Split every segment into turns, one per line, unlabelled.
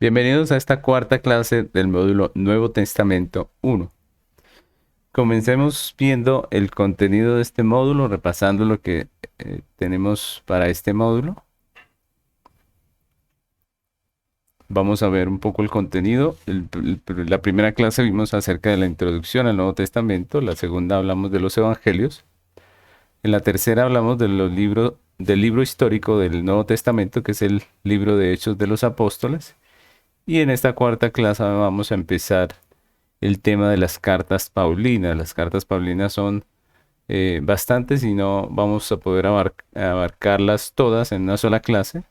Bienvenidos a esta cuarta clase del módulo Nuevo Testamento 1. Comencemos viendo el contenido de este módulo, repasando lo que tenemos para este módulo. Vamos a ver un poco el contenido. La primera clase vimos acerca de la introducción al Nuevo Testamento, la segunda hablamos de los Evangelios, en la tercera hablamos de del libro histórico del Nuevo Testamento, que es el libro de Hechos de los Apóstoles, y en esta cuarta clase vamos a empezar el tema de las cartas paulinas. Las cartas paulinas son bastantes y no vamos a poder abarcarlas todas en una sola clase.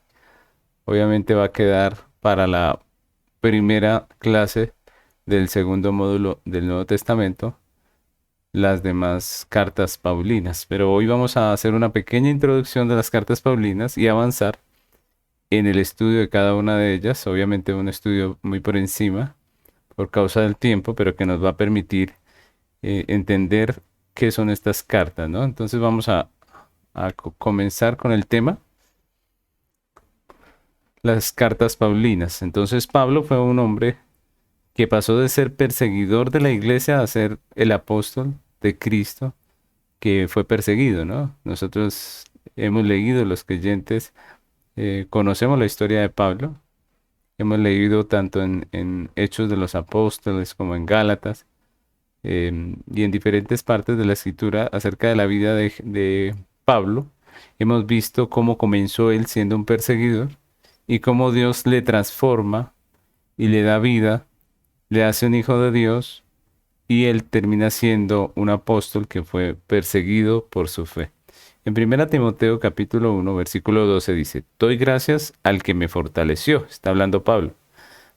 Obviamente va a quedar para la primera clase del segundo módulo del Nuevo Testamento las demás cartas paulinas. Pero hoy vamos a hacer una pequeña introducción de las cartas paulinas y avanzar en el estudio de cada una de ellas. Obviamente un estudio muy por encima por causa del tiempo, pero que nos va a permitir entender qué son estas cartas, ¿no? Entonces vamos a comenzar con el tema, las cartas paulinas. Entonces Pablo fue un hombre que pasó de ser perseguidor de la iglesia a ser el apóstol de Cristo que fue perseguido, ¿no? Nosotros hemos leído, los creyentes, conocemos la historia de Pablo, hemos leído tanto en Hechos de los Apóstoles como en Gálatas, y en diferentes partes de la escritura acerca de la vida de Pablo. Hemos visto cómo comenzó él siendo un perseguidor y cómo Dios le transforma y le da vida, le hace un hijo de Dios y él termina siendo un apóstol que fue perseguido por su fe. En 1 Timoteo capítulo 1 versículo 12 dice: doy gracias al que me fortaleció. Está hablando Pablo.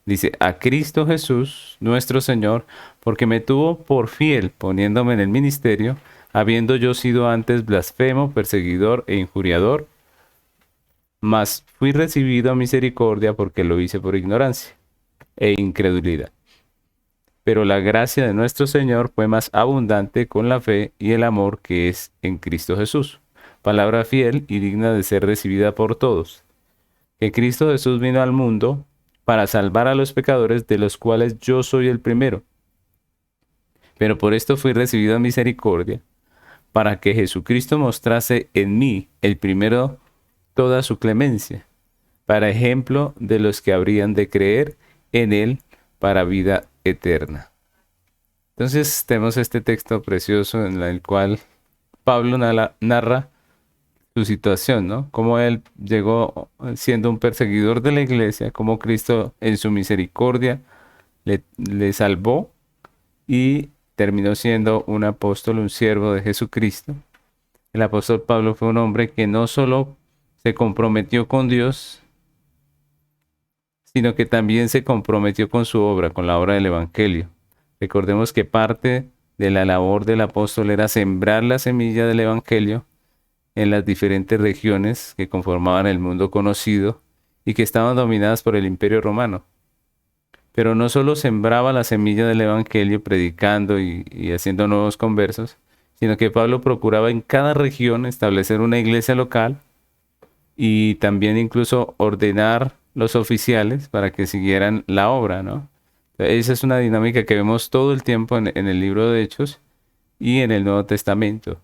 Dice: a Cristo Jesús, nuestro Señor, porque me tuvo por fiel poniéndome en el ministerio, habiendo yo sido antes blasfemo, perseguidor e injuriador, mas fui recibido a misericordia porque lo hice por ignorancia e incredulidad. Pero la gracia de nuestro Señor fue más abundante con la fe y el amor que es en Cristo Jesús. Palabra fiel y digna de ser recibida por todos. Que Cristo Jesús vino al mundo para salvar a los pecadores, de los cuales yo soy el primero. Pero por esto fui recibido a misericordia, para que Jesucristo mostrase en mí, el primero, toda su clemencia, para ejemplo de los que habrían de creer en él para vida eterna. Entonces tenemos este texto precioso en el cual Pablo narra su situación, ¿no? Cómo él llegó siendo un perseguidor de la iglesia, cómo Cristo en su misericordia le salvó y terminó siendo un apóstol, un siervo de Jesucristo. El apóstol Pablo fue un hombre que no solo se comprometió con Dios, sino que también se comprometió con su obra, con la obra del Evangelio. Recordemos que parte de la labor del apóstol era sembrar la semilla del Evangelio en las diferentes regiones que conformaban el mundo conocido y que estaban dominadas por el Imperio Romano. Pero no solo sembraba la semilla del Evangelio predicando y haciendo nuevos conversos, sino que Pablo procuraba en cada región establecer una iglesia local y también incluso ordenar los oficiales para que siguieran la obra, ¿no? Esa es una dinámica que vemos todo el tiempo en el libro de Hechos y en el Nuevo Testamento.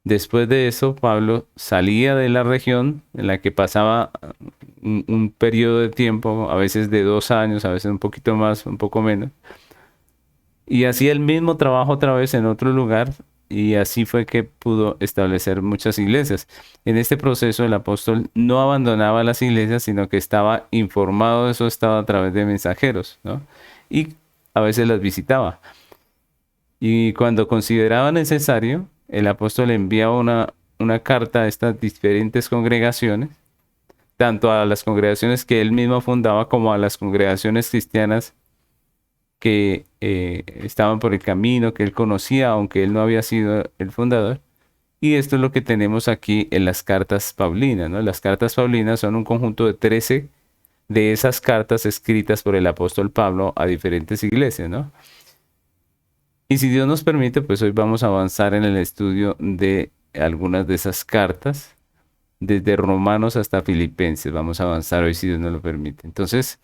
Después de eso, Pablo salía de la región en la que pasaba un periodo de tiempo, a veces de 2 años, a veces un poquito más, un poco menos, y hacía el mismo trabajo otra vez en otro lugar, y así fue que pudo establecer muchas iglesias. En este proceso, el apóstol no abandonaba las iglesias, sino que estaba informado de eso, estaba a través de mensajeros, ¿no? Y a veces las visitaba. Y cuando consideraba necesario, el apóstol enviaba una carta a estas diferentes congregaciones, tanto a las congregaciones que él mismo fundaba como a las congregaciones cristianas que estaban por el camino, que él conocía, aunque él no había sido el fundador. Y esto es lo que tenemos aquí en las cartas paulinas, ¿no? Las cartas paulinas son un conjunto de 13 de esas cartas escritas por el apóstol Pablo a diferentes iglesias, ¿no? Y si Dios nos permite, pues hoy vamos a avanzar en el estudio de algunas de esas cartas, desde Romanos hasta Filipenses. Vamos a avanzar hoy si Dios nos lo permite. Entonces,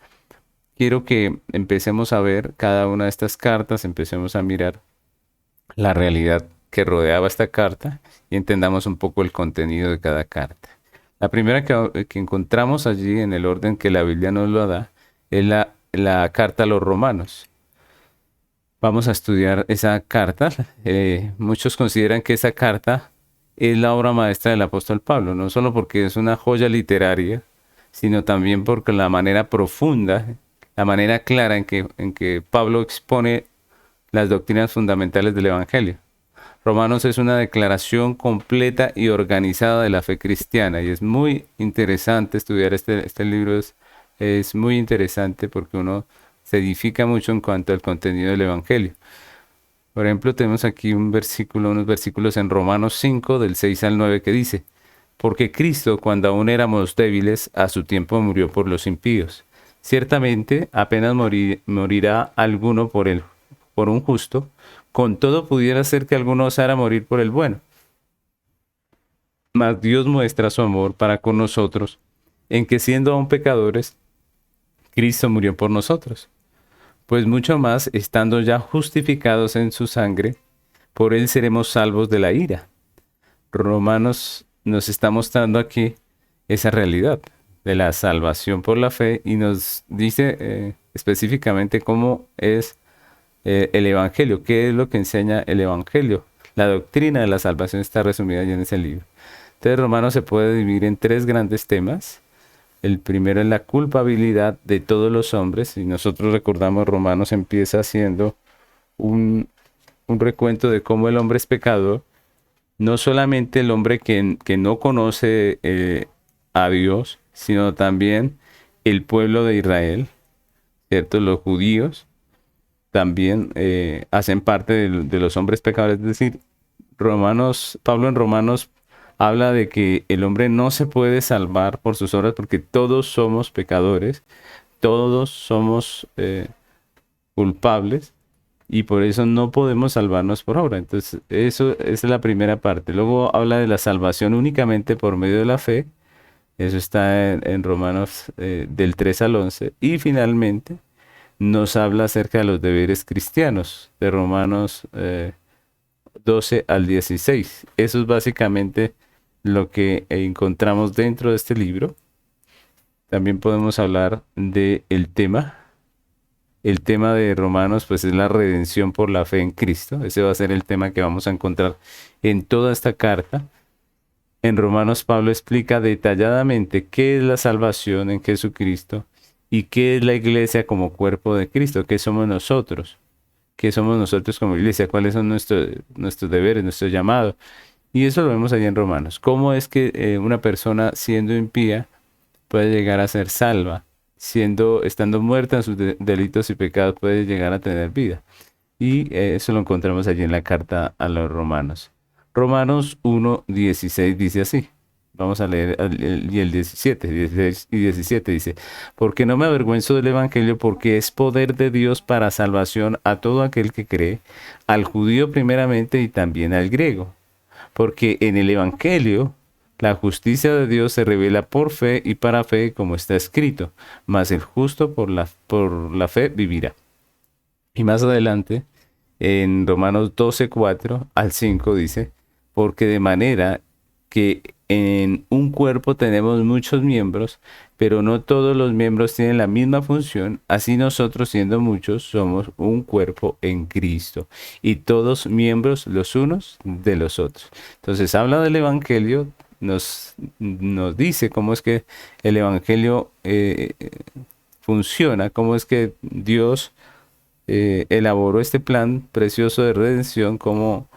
quiero que empecemos a ver cada una de estas cartas, empecemos a mirar la realidad que rodeaba esta carta y entendamos un poco el contenido de cada carta. La primera que encontramos allí en el orden que la Biblia nos lo da es la carta a los romanos. Vamos a estudiar esa carta. Muchos consideran que esa carta es la obra maestra del apóstol Pablo, no solo porque es una joya literaria, sino también porque la manera profunda, la manera clara en que Pablo expone las doctrinas fundamentales del Evangelio. Romanos es una declaración completa y organizada de la fe cristiana y es muy interesante estudiar este libro, es muy interesante porque uno se edifica mucho en cuanto al contenido del Evangelio. Por ejemplo, tenemos aquí unos versículos en Romanos 5, del 6 al 9, que dice: porque Cristo, cuando aún éramos débiles, a su tiempo murió por los impíos. Ciertamente, apenas morirá alguno por un justo, con todo pudiera ser que alguno osara morir por el bueno. Mas Dios muestra su amor para con nosotros, en que siendo aún pecadores, Cristo murió por nosotros. Pues mucho más, estando ya justificados en su sangre, por él seremos salvos de la ira. Romanos nos está mostrando aquí esa realidad de la salvación por la fe y nos dice específicamente cómo es el Evangelio, qué es lo que enseña el Evangelio. La doctrina de la salvación está resumida ya en ese libro. Entonces, Romanos se puede dividir en tres grandes temas. El primero es la culpabilidad de todos los hombres. Y nosotros recordamos, Romanos empieza haciendo un recuento de cómo el hombre es pecador. No solamente el hombre que no conoce a Dios, sino también el pueblo de Israel, ¿cierto? Los judíos también hacen parte de los hombres pecadores. Es decir, Pablo en Romanos habla de que el hombre no se puede salvar por sus obras porque todos somos pecadores, todos somos culpables y por eso no podemos salvarnos por obra. Entonces, eso esa es la primera parte. Luego habla de la salvación únicamente por medio de la fe. Eso está en Romanos del 3 al 11. Y finalmente nos habla acerca de los deberes cristianos, de Romanos 12 al 16. Eso es básicamente lo que encontramos dentro de este libro. También podemos hablar del tema. El tema de Romanos, pues, es la redención por la fe en Cristo. Ese va a ser el tema que vamos a encontrar en toda esta carta. En Romanos, Pablo explica detalladamente qué es la salvación en Jesucristo y qué es la iglesia como cuerpo de Cristo, qué somos nosotros como iglesia, cuáles son nuestros deberes, nuestro llamado. Y eso lo vemos allá en Romanos. ¿Cómo es que una persona siendo impía puede llegar a ser salva? Estando muerta en sus delitos y pecados, puede llegar a tener vida. Y eso lo encontramos allí en la carta a los Romanos. Romanos 1:16 dice así. Vamos a leer y el 17, 16 y 17 dice: porque no me avergüenzo del Evangelio, porque es poder de Dios para salvación a todo aquel que cree, al judío primeramente y también al griego. Porque en el Evangelio la justicia de Dios se revela por fe y para fe, como está escrito: mas el justo por la fe vivirá. Y más adelante, en Romanos 12:4 al 5 dice: porque de manera que en un cuerpo tenemos muchos miembros, pero no todos los miembros tienen la misma función, así nosotros, siendo muchos, somos un cuerpo en Cristo, y todos miembros los unos de los otros. Entonces habla del Evangelio, nos dice cómo es que el Evangelio funciona, cómo es que Dios elaboró este plan precioso de redención, cómo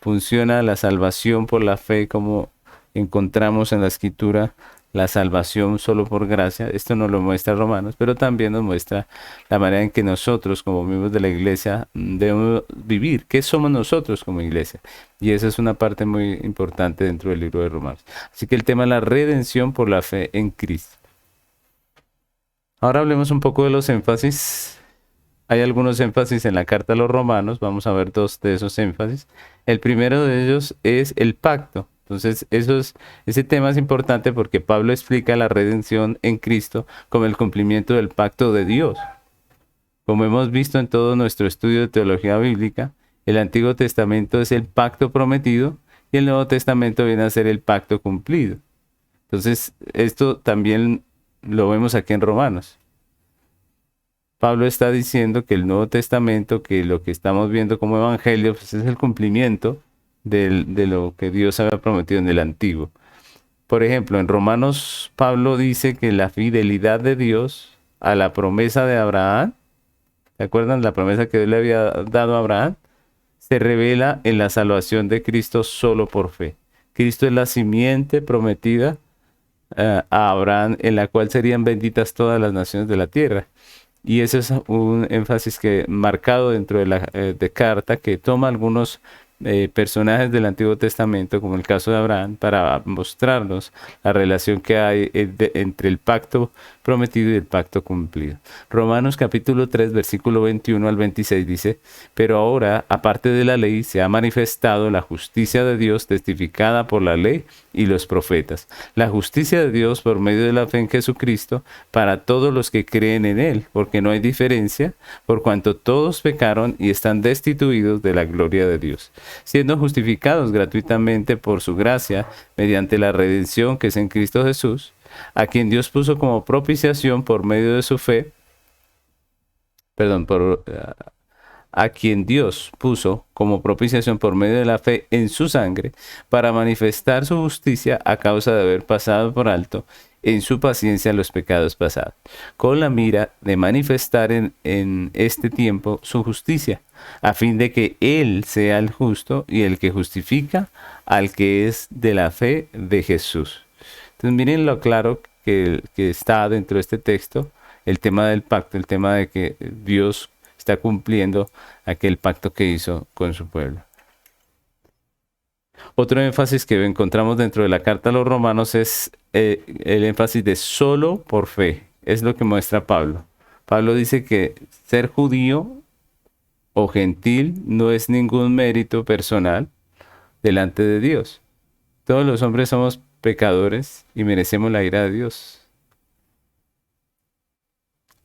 funciona la salvación por la fe, como encontramos en la escritura la salvación solo por gracia. Esto nos lo muestra Romanos, pero también nos muestra la manera en que nosotros como miembros de la iglesia debemos vivir. ¿Qué somos nosotros como iglesia? Y esa es una parte muy importante dentro del libro de Romanos. Así que el tema es la redención por la fe en Cristo. Ahora hablemos un poco de los énfasis. Hay algunos énfasis en la carta a los Romanos. Vamos a ver dos de esos énfasis. El primero de ellos es el pacto. Entonces, ese tema es importante porque Pablo explica la redención en Cristo como el cumplimiento del pacto de Dios. Como hemos visto en todo nuestro estudio de teología bíblica, el Antiguo Testamento es el pacto prometido y el Nuevo Testamento viene a ser el pacto cumplido. Entonces, esto también lo vemos aquí en Romanos. Pablo está diciendo que el Nuevo Testamento, que lo que estamos viendo como evangelio, pues es el cumplimiento de lo que Dios había prometido en el Antiguo. Por ejemplo, en Romanos, Pablo dice que la fidelidad de Dios a la promesa de Abraham, ¿se acuerdan la promesa que Dios le había dado a Abraham? Se revela en la salvación de Cristo solo por fe. Cristo es la simiente prometida a Abraham, en la cual serían benditas todas las naciones de la tierra. Y ese es un énfasis que marcado dentro de la de carta, que toma algunos personajes del Antiguo Testamento, como el caso de Abraham, para mostrarnos la relación que hay entre el pacto prometido y el pacto cumplido. Romanos capítulo 3, versículo 21 al 26 dice: pero ahora, aparte de la ley, se ha manifestado la justicia de Dios testificada por la ley y los profetas. La justicia de Dios por medio de la fe en Jesucristo para todos los que creen en Él, porque no hay diferencia, por cuanto todos pecaron y están destituidos de la gloria de Dios, siendo justificados gratuitamente por su gracia mediante la redención que es en Cristo Jesús, a quien Dios puso como propiciación por medio de su fe, a quien Dios puso como propiciación por medio de la fe en su sangre, para manifestar su justicia a causa de haber pasado por alto en su paciencia los pecados pasados, con la mira de manifestar en este tiempo su justicia, a fin de que Él sea el justo y el que justifica al que es de la fe de Jesús. Entonces miren lo claro que está dentro de este texto, el tema del pacto, el tema de que Dios está cumpliendo aquel pacto que hizo con su pueblo. Otro énfasis que encontramos dentro de la carta a los romanos es el énfasis de solo por fe. Es lo que muestra Pablo. Pablo dice que ser judío o gentil no es ningún mérito personal delante de Dios. Todos los hombres somos pecadores y merecemos la ira de Dios.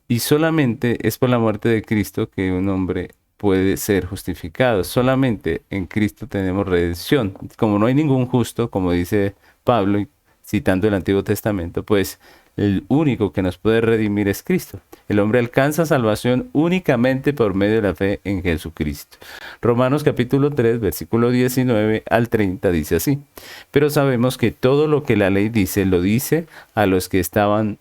Y solamente es por la muerte de Cristo que un hombre puede ser justificado. Solamente en Cristo tenemos redención. Como no hay ningún justo, como dice Pablo, citando el Antiguo Testamento, pues el único que nos puede redimir es Cristo. El hombre alcanza salvación únicamente por medio de la fe en Jesucristo. Romanos capítulo 3, versículo 19 al 30 dice así: pero sabemos que todo lo que la ley dice, lo dice a los que están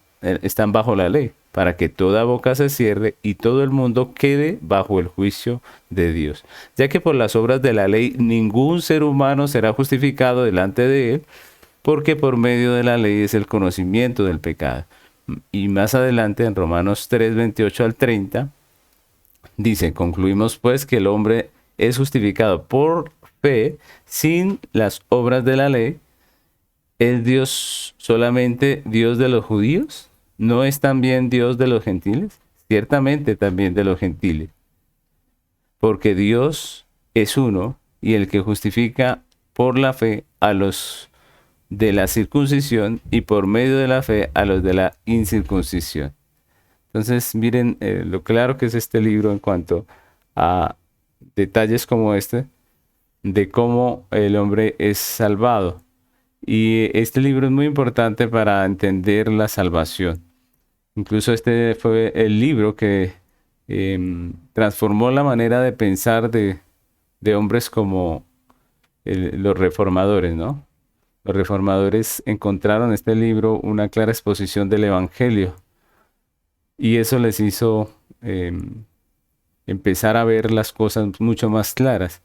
bajo la ley, para que toda boca se cierre y todo el mundo quede bajo el juicio de Dios. Ya que por las obras de la ley ningún ser humano será justificado delante de él, porque por medio de la ley es el conocimiento del pecado. Y más adelante en Romanos 3, 28 al 30, dice: concluimos pues que el hombre es justificado por fe sin las obras de la ley. ¿Es Dios solamente Dios de los judíos? ¿No es también Dios de los gentiles? Ciertamente también de los gentiles. Porque Dios es uno y el que justifica por la fe a los de la circuncisión y por medio de la fe a los de la incircuncisión. Entonces miren lo claro que es este libro en cuanto a detalles como este, de cómo el hombre es salvado. Y este libro es muy importante para entender la salvación. Incluso este fue el libro que transformó la manera de pensar de hombres como los reformadores, ¿no? Los reformadores encontraron en este libro una clara exposición del Evangelio y eso les hizo empezar a ver las cosas mucho más claras.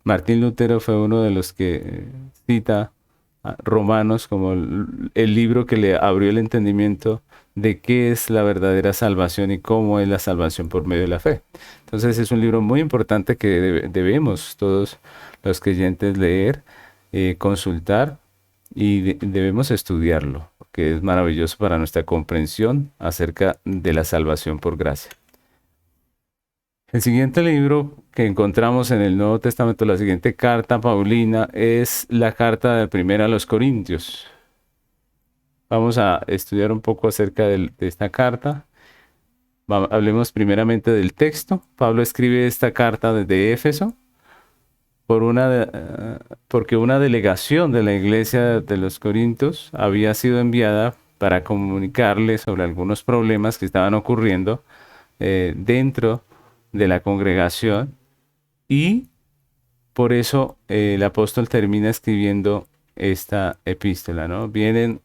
Martín Lutero fue uno de los que cita a Romanos como el libro que le abrió el entendimiento de qué es la verdadera salvación y cómo es la salvación por medio de la fe. Entonces es un libro muy importante que debemos todos los creyentes leer, consultar y debemos estudiarlo, porque es maravilloso para nuestra comprensión acerca de la salvación por gracia. El siguiente libro que encontramos en el Nuevo Testamento, la siguiente carta paulina, es la carta de primera a los Corintios. Vamos a estudiar un poco acerca de esta carta. Hablemos primeramente del texto. Pablo escribe esta carta desde Éfeso porque una delegación de la iglesia de los Corintios había sido enviada para comunicarle sobre algunos problemas que estaban ocurriendo dentro de la congregación, y por eso el apóstol termina escribiendo esta epístola, ¿no? Vienen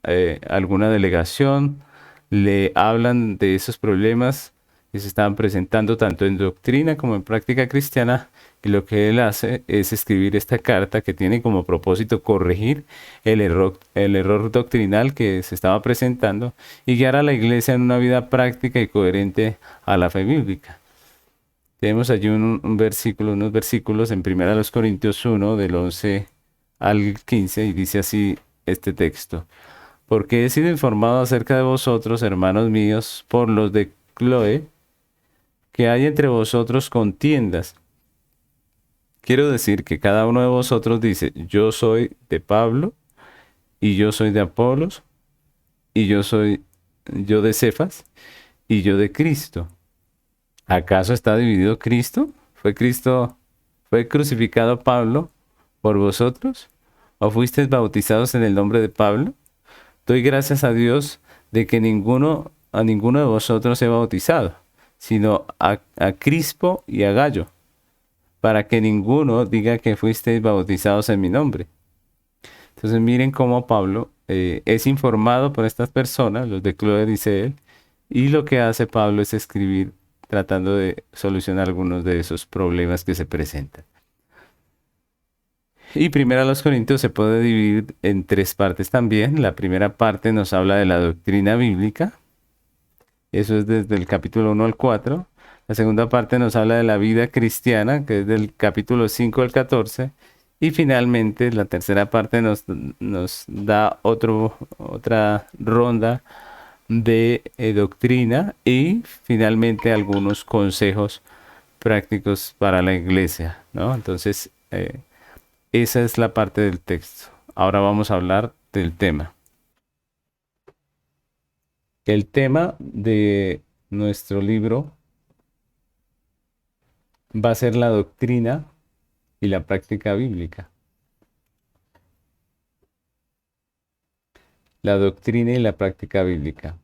alguna delegación, le hablan de esos problemas que se estaban presentando tanto en doctrina como en práctica cristiana, y lo que él hace es escribir esta carta que tiene como propósito corregir el error doctrinal que se estaba presentando y guiar a la iglesia en una vida práctica y coherente a la fe bíblica. Tenemos allí unos versículos en 1 Corintios 1, del 11 al 15, y dice así este texto. Porque he sido informado acerca de vosotros, hermanos míos, por los de Cloe, que hay entre vosotros contiendas. Quiero decir que cada uno de vosotros dice, yo soy de Pablo, y yo soy de Apolos, y yo de Cefas, y yo de Cristo. ¿Acaso está dividido Cristo? ¿Fue crucificado Pablo por vosotros? ¿O fuisteis bautizados en el nombre de Pablo? Doy gracias a Dios de que a ninguno de vosotros he bautizado, sino a Crispo y a Gallo, para que ninguno diga que fuisteis bautizados en mi nombre. Entonces miren cómo Pablo es informado por estas personas, los de Cloe, dice él, y lo que hace Pablo es escribir tratando de solucionar algunos de esos problemas que se presentan. Y primero a los Corintios se puede dividir en tres partes también. La primera parte nos habla de la doctrina bíblica. Eso es desde el capítulo 1 al 4. La segunda parte nos habla de la vida cristiana, que es del capítulo 5 al 14. Y finalmente la tercera parte nos da otra ronda de doctrina y finalmente algunos consejos prácticos para la iglesia, ¿no? Entonces, esa es la parte del texto. Ahora vamos a hablar del tema. El tema de nuestro libro va a ser la doctrina y la práctica bíblica. La doctrina y la práctica bíblica.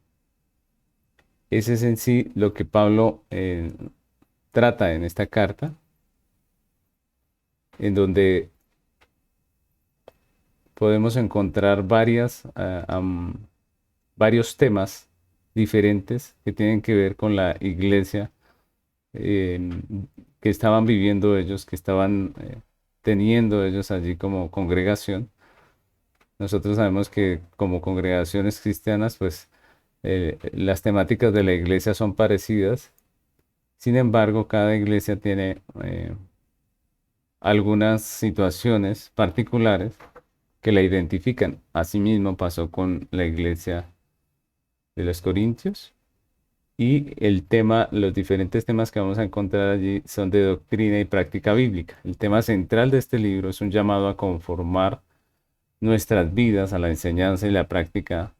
Ese es en sí lo que Pablo trata en esta carta, en donde podemos encontrar varios temas diferentes que tienen que ver con la iglesia eh, que estaban viviendo ellos, que estaban teniendo ellos allí como congregación. Nosotros sabemos que como congregaciones cristianas, pues las temáticas de la iglesia son parecidas. Sin embargo, cada iglesia tiene algunas situaciones particulares que la identifican. Asimismo pasó con la iglesia de los Corintios. Y los diferentes temas que vamos a encontrar allí son de doctrina y práctica bíblica. El tema central de este libro es un llamado a conformar nuestras vidas a la enseñanza y la práctica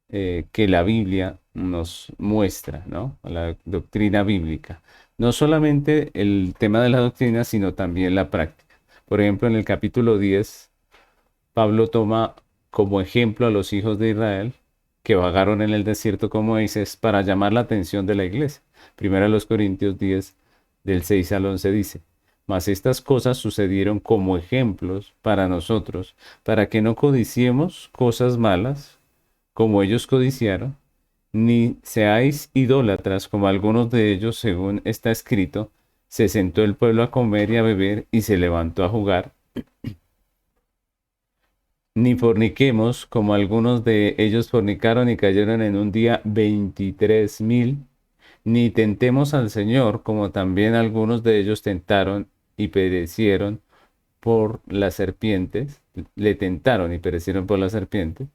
que la Biblia nos muestra, ¿no? A la doctrina bíblica. No solamente el tema de la doctrina, sino también la práctica. Por ejemplo, en el capítulo 10, Pablo toma como ejemplo a los hijos de Israel que vagaron en el desierto como Moisés para llamar la atención de la iglesia. Primero a los Corintios 10, del 6 al 11 dice, mas estas cosas sucedieron como ejemplos para nosotros, para que no codiciemos cosas malas, como ellos codiciaron, ni seáis idólatras como algunos de ellos, según está escrito, se sentó el pueblo a comer y a beber y se levantó a jugar. Ni forniquemos, como algunos de ellos fornicaron y cayeron en un día 23,000. Ni tentemos al Señor, como también algunos de ellos tentaron y perecieron por las serpientes. Le tentaron y perecieron por las serpientes.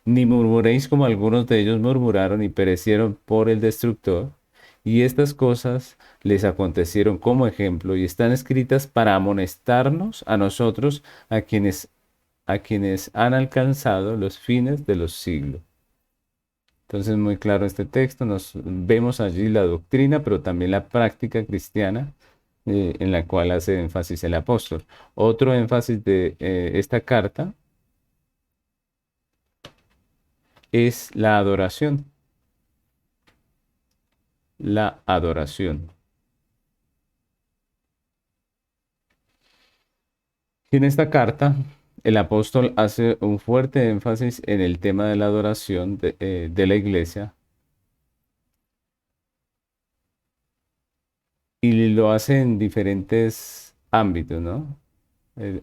Ni murmuréis como algunos de ellos murmuraron y perecieron por el destructor. Y estas cosas les acontecieron como ejemplo y están escritas para amonestarnos a nosotros, a quienes han alcanzado los fines de los siglos. Entonces, muy claro este texto, nos vemos allí la doctrina, pero también la práctica cristiana en la cual hace énfasis el apóstol. Otro énfasis de esta carta es la adoración. La adoración. Y en esta carta, el apóstol hace un fuerte énfasis en el tema de la adoración de la iglesia y lo hace en diferentes ámbitos, ¿no?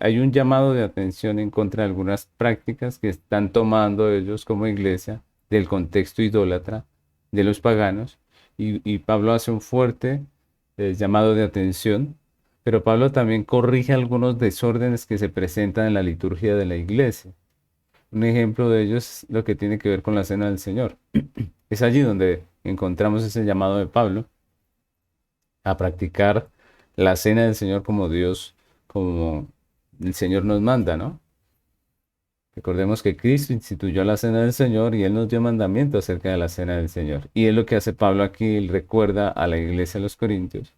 Hay un llamado de atención en contra de algunas prácticas que están tomando ellos como iglesia del contexto idólatra de los paganos y Pablo hace un fuerte llamado de atención, pero Pablo también corrige algunos desórdenes que se presentan en la liturgia de la iglesia. Un ejemplo de ello es lo que tiene que ver con la cena del Señor. Es allí donde encontramos ese llamado de Pablo a practicar la cena del Señor como Dios, como el Señor nos manda, ¿no? Recordemos que Cristo instituyó la cena del Señor y Él nos dio mandamiento acerca de la cena del Señor. Y es lo que hace Pablo aquí, él recuerda a la iglesia de los Corintios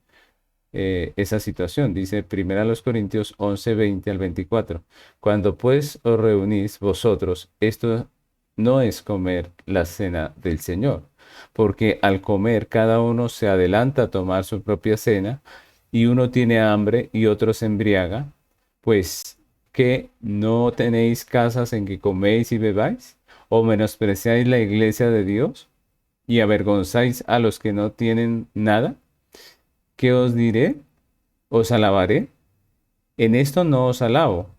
esa situación. Dice 1 Corintios 11, 20 al 24. Cuando pues os reunís vosotros, esto no es comer la cena del Señor, porque al comer cada uno se adelanta a tomar su propia cena, y uno tiene hambre y otro se embriaga, pues que no tenéis casas en que coméis y bebáis, o menospreciáis la iglesia de Dios y avergonzáis a los que no tienen nada. ¿Qué os diré? ¿Os alabaré? En esto no os alabo,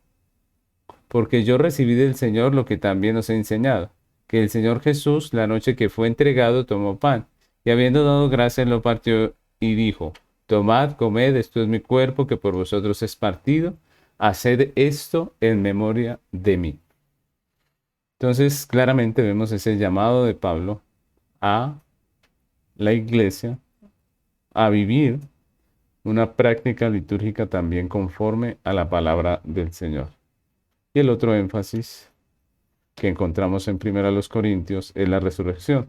porque yo recibí del Señor lo que también os he enseñado, que el Señor Jesús, la noche que fue entregado, tomó pan, y habiendo dado gracias, lo partió y dijo: Tomad, comed, esto es mi cuerpo, que por vosotros es partido, haced esto en memoria de mí. Entonces, claramente vemos ese llamado de Pablo a la iglesia a vivir una práctica litúrgica también conforme a la palabra del Señor. Y el otro énfasis que encontramos en 1 Corintios es la resurrección.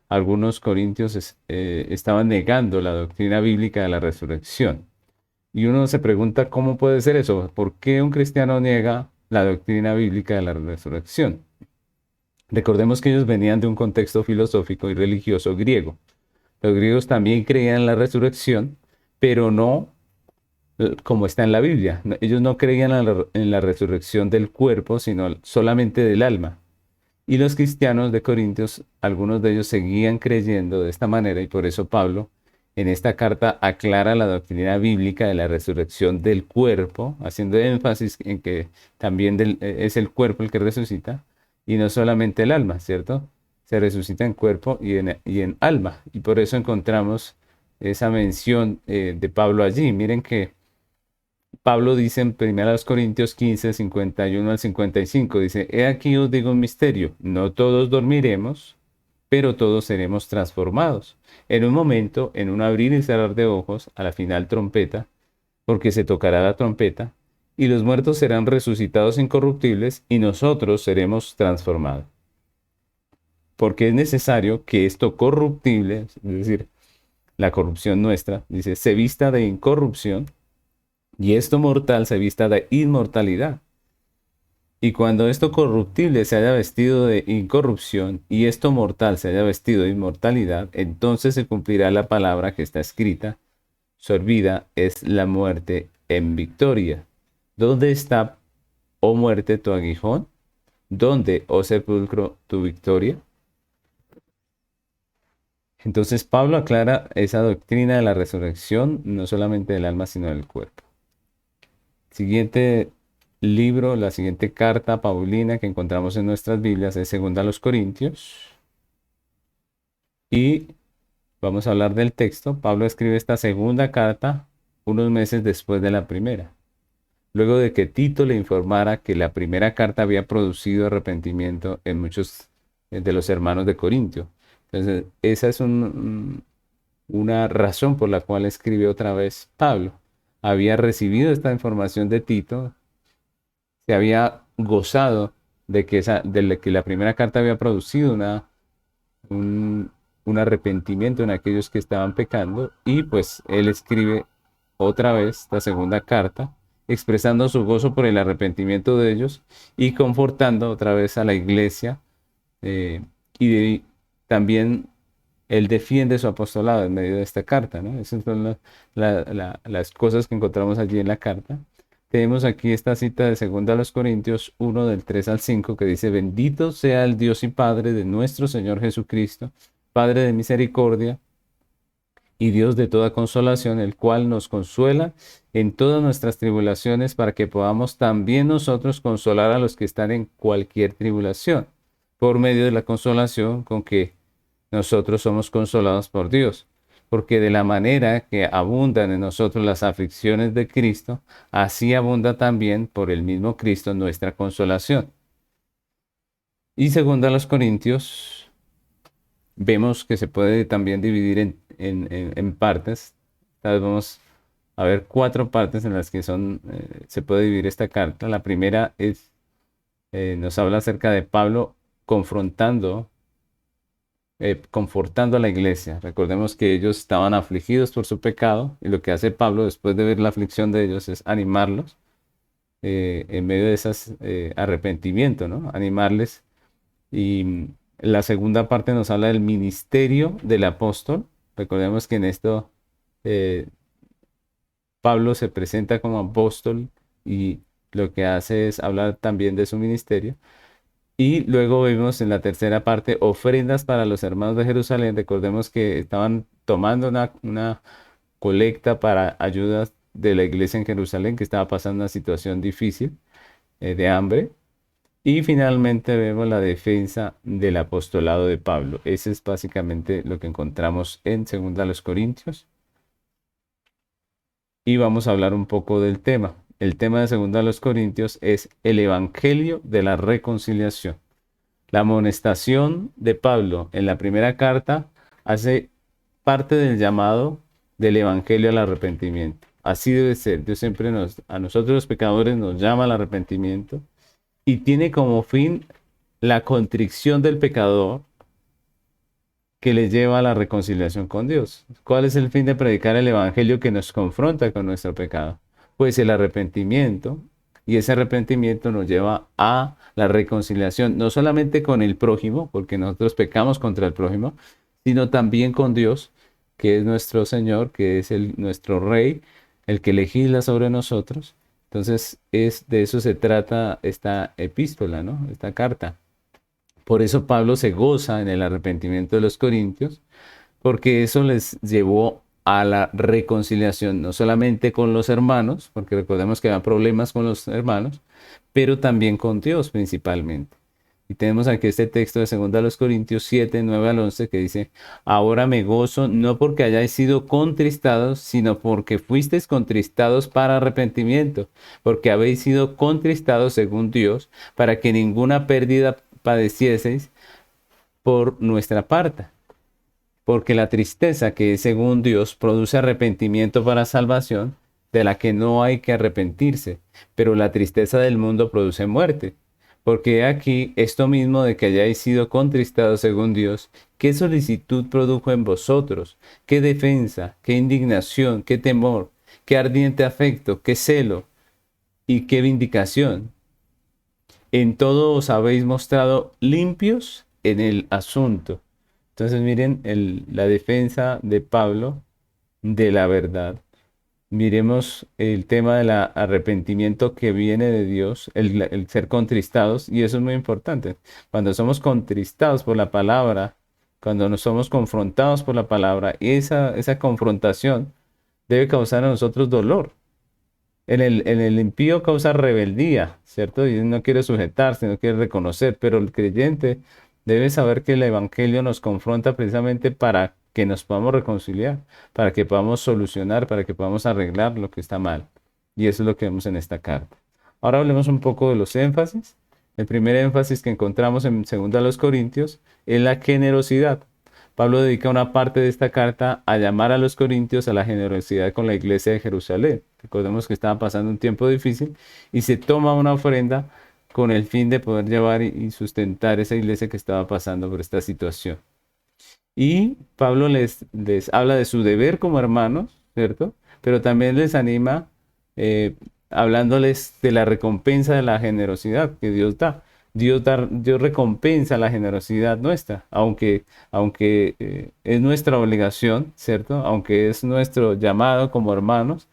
Algunos corintios estaban negando la doctrina bíblica de la resurrección. Y uno se pregunta cómo puede ser eso. ¿Por qué un cristiano niega la doctrina bíblica de la resurrección? Recordemos que ellos venían de un contexto filosófico y religioso griego. Los griegos también creían en la resurrección, pero no como está en la Biblia. Ellos no creían en la resurrección del cuerpo, sino solamente del alma. Y los cristianos de Corintios, algunos de ellos seguían creyendo de esta manera, y por eso Pablo en esta carta aclara la doctrina bíblica de la resurrección del cuerpo, haciendo énfasis en que también es el cuerpo el que resucita, y no solamente el alma, ¿cierto? Se resucita en cuerpo y en alma. Y por eso encontramos esa mención de Pablo allí. Miren que Pablo dice en 1 Corintios 15, 51 al 55, dice: He aquí os digo un misterio, no todos dormiremos, pero todos seremos transformados. En un momento, en un abrir y cerrar de ojos, a la final trompeta, porque se tocará la trompeta, y los muertos serán resucitados incorruptibles, y nosotros seremos transformados. Porque es necesario que esto corruptible, es decir, la corrupción nuestra, dice, se vista de incorrupción, y esto mortal se vista de inmortalidad. Y cuando esto corruptible se haya vestido de incorrupción y esto mortal se haya vestido de inmortalidad, entonces se cumplirá la palabra que está escrita: sorbida es la muerte en victoria. ¿Dónde está, oh muerte, tu aguijón? ¿Dónde, oh sepulcro, tu victoria? Entonces Pablo aclara esa doctrina de la resurrección, no solamente del alma, sino del cuerpo. Siguiente libro, la siguiente carta paulina que encontramos en nuestras Biblias es 2 Corintios. Y vamos a hablar del texto. Pablo escribe esta segunda carta unos meses después de la primera, luego de que Tito le informara que la primera carta había producido arrepentimiento en muchos de los hermanos de Corintio. Entonces, esa es una razón por la cual escribe otra vez Pablo. Había recibido esta información de Tito, se había gozado de que, que la primera carta había producido un, un arrepentimiento en aquellos que estaban pecando, y pues él escribe otra vez la segunda carta, expresando su gozo por el arrepentimiento de ellos y confortando otra vez a la iglesia, eh, y también él defiende su apostolado en medio de esta carta, ¿no? Esas son las cosas que encontramos allí en la carta. Tenemos aquí esta cita de 2 Corintios 1 del 3 al 5 que dice: Bendito sea el Dios y Padre de nuestro Señor Jesucristo, Padre de misericordia y Dios de toda consolación, el cual nos consuela en todas nuestras tribulaciones, para que podamos también nosotros consolar a los que están en cualquier tribulación, por medio de la consolación con que nosotros somos consolados por Dios. Porque de la manera que abundan en nosotros las aflicciones de Cristo, así abunda también por el mismo Cristo nuestra consolación. Y según a los Corintios, vemos que se puede también dividir en partes. Tal vez vamos a ver 4 partes en las que se puede dividir esta carta. La primera nos habla acerca de Pablo confrontando, confortando a la iglesia. Recordemos que ellos estaban afligidos por su pecado, y lo que hace Pablo después de ver la aflicción de ellos es animarlos, en medio de ese arrepentimiento, ¿no? Animarles. Y la segunda parte nos habla del ministerio del apóstol. Recordemos que en esto eh, Pablo se presenta como apóstol, y lo que hace es hablar también de su ministerio. Y luego vemos en la tercera parte ofrendas para los hermanos de Jerusalén. Recordemos que estaban tomando una colecta para ayudas de la iglesia en Jerusalén, que estaba pasando una situación difícil, de hambre. Y finalmente vemos la defensa del apostolado de Pablo. Ese es básicamente lo que encontramos en 2 Corintios. Y vamos a hablar un poco del tema. El tema de 2 Corintios es el evangelio de la reconciliación. La amonestación de Pablo en la primera carta hace parte del llamado del evangelio al arrepentimiento. Así debe ser. Dios siempre a nosotros los pecadores nos llama al arrepentimiento, y tiene como fin la contrición del pecador, que le lleva a la reconciliación con Dios. ¿Cuál es el fin de predicar el evangelio que nos confronta con nuestro pecado? Pues el arrepentimiento, y ese arrepentimiento nos lleva a la reconciliación, no solamente con el prójimo, porque nosotros pecamos contra el prójimo, sino también con Dios, que es nuestro Señor, que es nuestro Rey, el que legisla sobre nosotros. Entonces, de eso se trata esta epístola, ¿no? Esta carta. Por eso Pablo se goza en el arrepentimiento de los corintios, porque eso les llevó a la reconciliación, no solamente con los hermanos, porque recordemos que había problemas con los hermanos, pero también con Dios principalmente. Y tenemos aquí este texto de 2 Corintios 7, 9 al 11, que dice: Ahora me gozo no porque hayáis sido contristados, sino porque fuisteis contristados para arrepentimiento, porque habéis sido contristados según Dios, para que ninguna pérdida padecieseis por nuestra parte. Porque la tristeza que es según Dios produce arrepentimiento para salvación, de la que no hay que arrepentirse, pero la tristeza del mundo produce muerte. Porque aquí esto mismo de que hayáis sido contristados según Dios, ¿qué solicitud produjo en vosotros? ¿Qué defensa? ¿Qué indignación? ¿Qué temor? ¿Qué ardiente afecto? ¿Qué celo? ¿Y qué vindicación? En todo os habéis mostrado limpios en el asunto. Entonces miren la defensa de Pablo de la verdad. Miremos el tema del arrepentimiento que viene de Dios, el ser contristados, y eso es muy importante. Cuando somos contristados por la palabra, cuando nos somos confrontados por la palabra, esa confrontación debe causar a nosotros dolor. En el impío causa rebeldía, ¿cierto? Y no quiere sujetarse, no quiere reconocer, pero el creyente debe saber que el evangelio nos confronta precisamente para que nos podamos reconciliar, para que podamos solucionar, para que podamos arreglar lo que está mal. Y eso es lo que vemos en esta carta. Ahora hablemos un poco de los énfasis. El primer énfasis que encontramos en 2 Corintios es la generosidad. Pablo dedica una parte de esta carta a llamar a los corintios a la generosidad con la iglesia de Jerusalén. Recordemos que estaba pasando un tiempo difícil y se toma una ofrenda con el fin de poder llevar y sustentar esa iglesia que estaba pasando por esta situación. Y Pablo les habla de su deber como hermanos, ¿cierto? Pero también les anima eh, hablándoles de la recompensa de la generosidad que Dios da. Dios recompensa la generosidad nuestra, aunque es nuestra obligación, ¿cierto? Aunque es nuestro llamado como hermanos,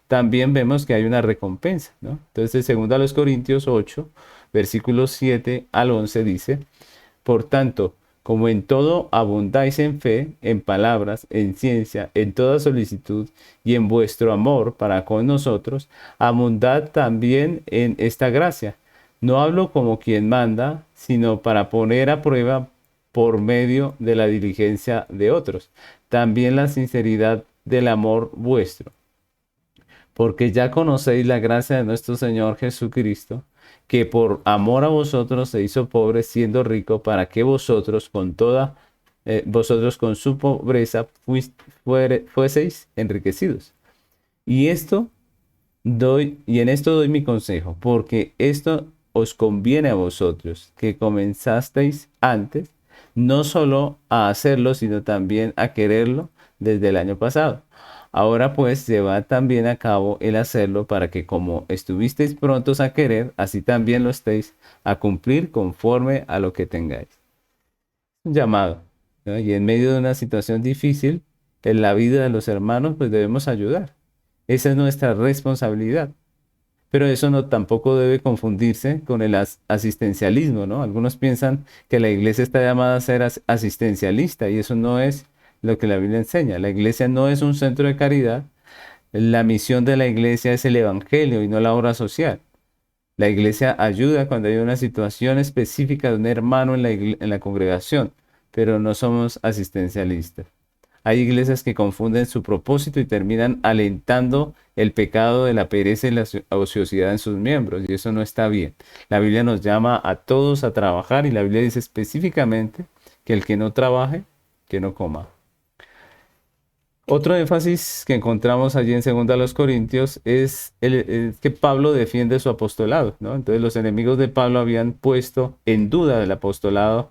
también vemos que hay una recompensa, ¿no? Entonces, segundo a los Corintios 8, versículos 7 al 11 dice, por tanto, como en todo abundáis en fe, en palabras, en ciencia, en toda solicitud y en vuestro amor para con nosotros, abundad también en esta gracia. No hablo como quien manda, sino para poner a prueba por medio de la diligencia de otros, también la sinceridad del amor vuestro, porque ya conocéis la gracia de nuestro Señor Jesucristo, que por amor a vosotros se hizo pobre siendo rico, para que vosotros con su pobreza fueseis enriquecidos. Y y en esto doy mi consejo, porque esto os conviene a vosotros, que comenzasteis antes, no solo a hacerlo, sino también a quererlo desde el año pasado. Ahora pues llevad también a cabo el hacerlo para que como estuvisteis prontos a querer, así también lo estéis a cumplir conforme a lo que tengáis. Un llamado, ¿no? Y en medio de una situación difícil en la vida de los hermanos, pues debemos ayudar. Esa es nuestra responsabilidad. Pero eso no tampoco debe confundirse con el asistencialismo, ¿no? Algunos piensan que la iglesia está llamada a ser asistencialista y eso no es lo que la Biblia enseña. La iglesia no es un centro de caridad. La misión de la iglesia es el evangelio y no la obra social. La iglesia ayuda cuando hay una situación específica de un hermano en la congregación, pero no somos asistencialistas. Hay iglesias que confunden su propósito y terminan alentando el pecado de la pereza y la ociosidad en sus miembros, y eso no está bien. La Biblia nos llama a todos a trabajar y la Biblia dice específicamente que el que no trabaje, que no coma. Otro énfasis que encontramos allí en 2 los Corintios es que Pablo defiende su apostolado, ¿no? Entonces los enemigos de Pablo habían puesto en duda el apostolado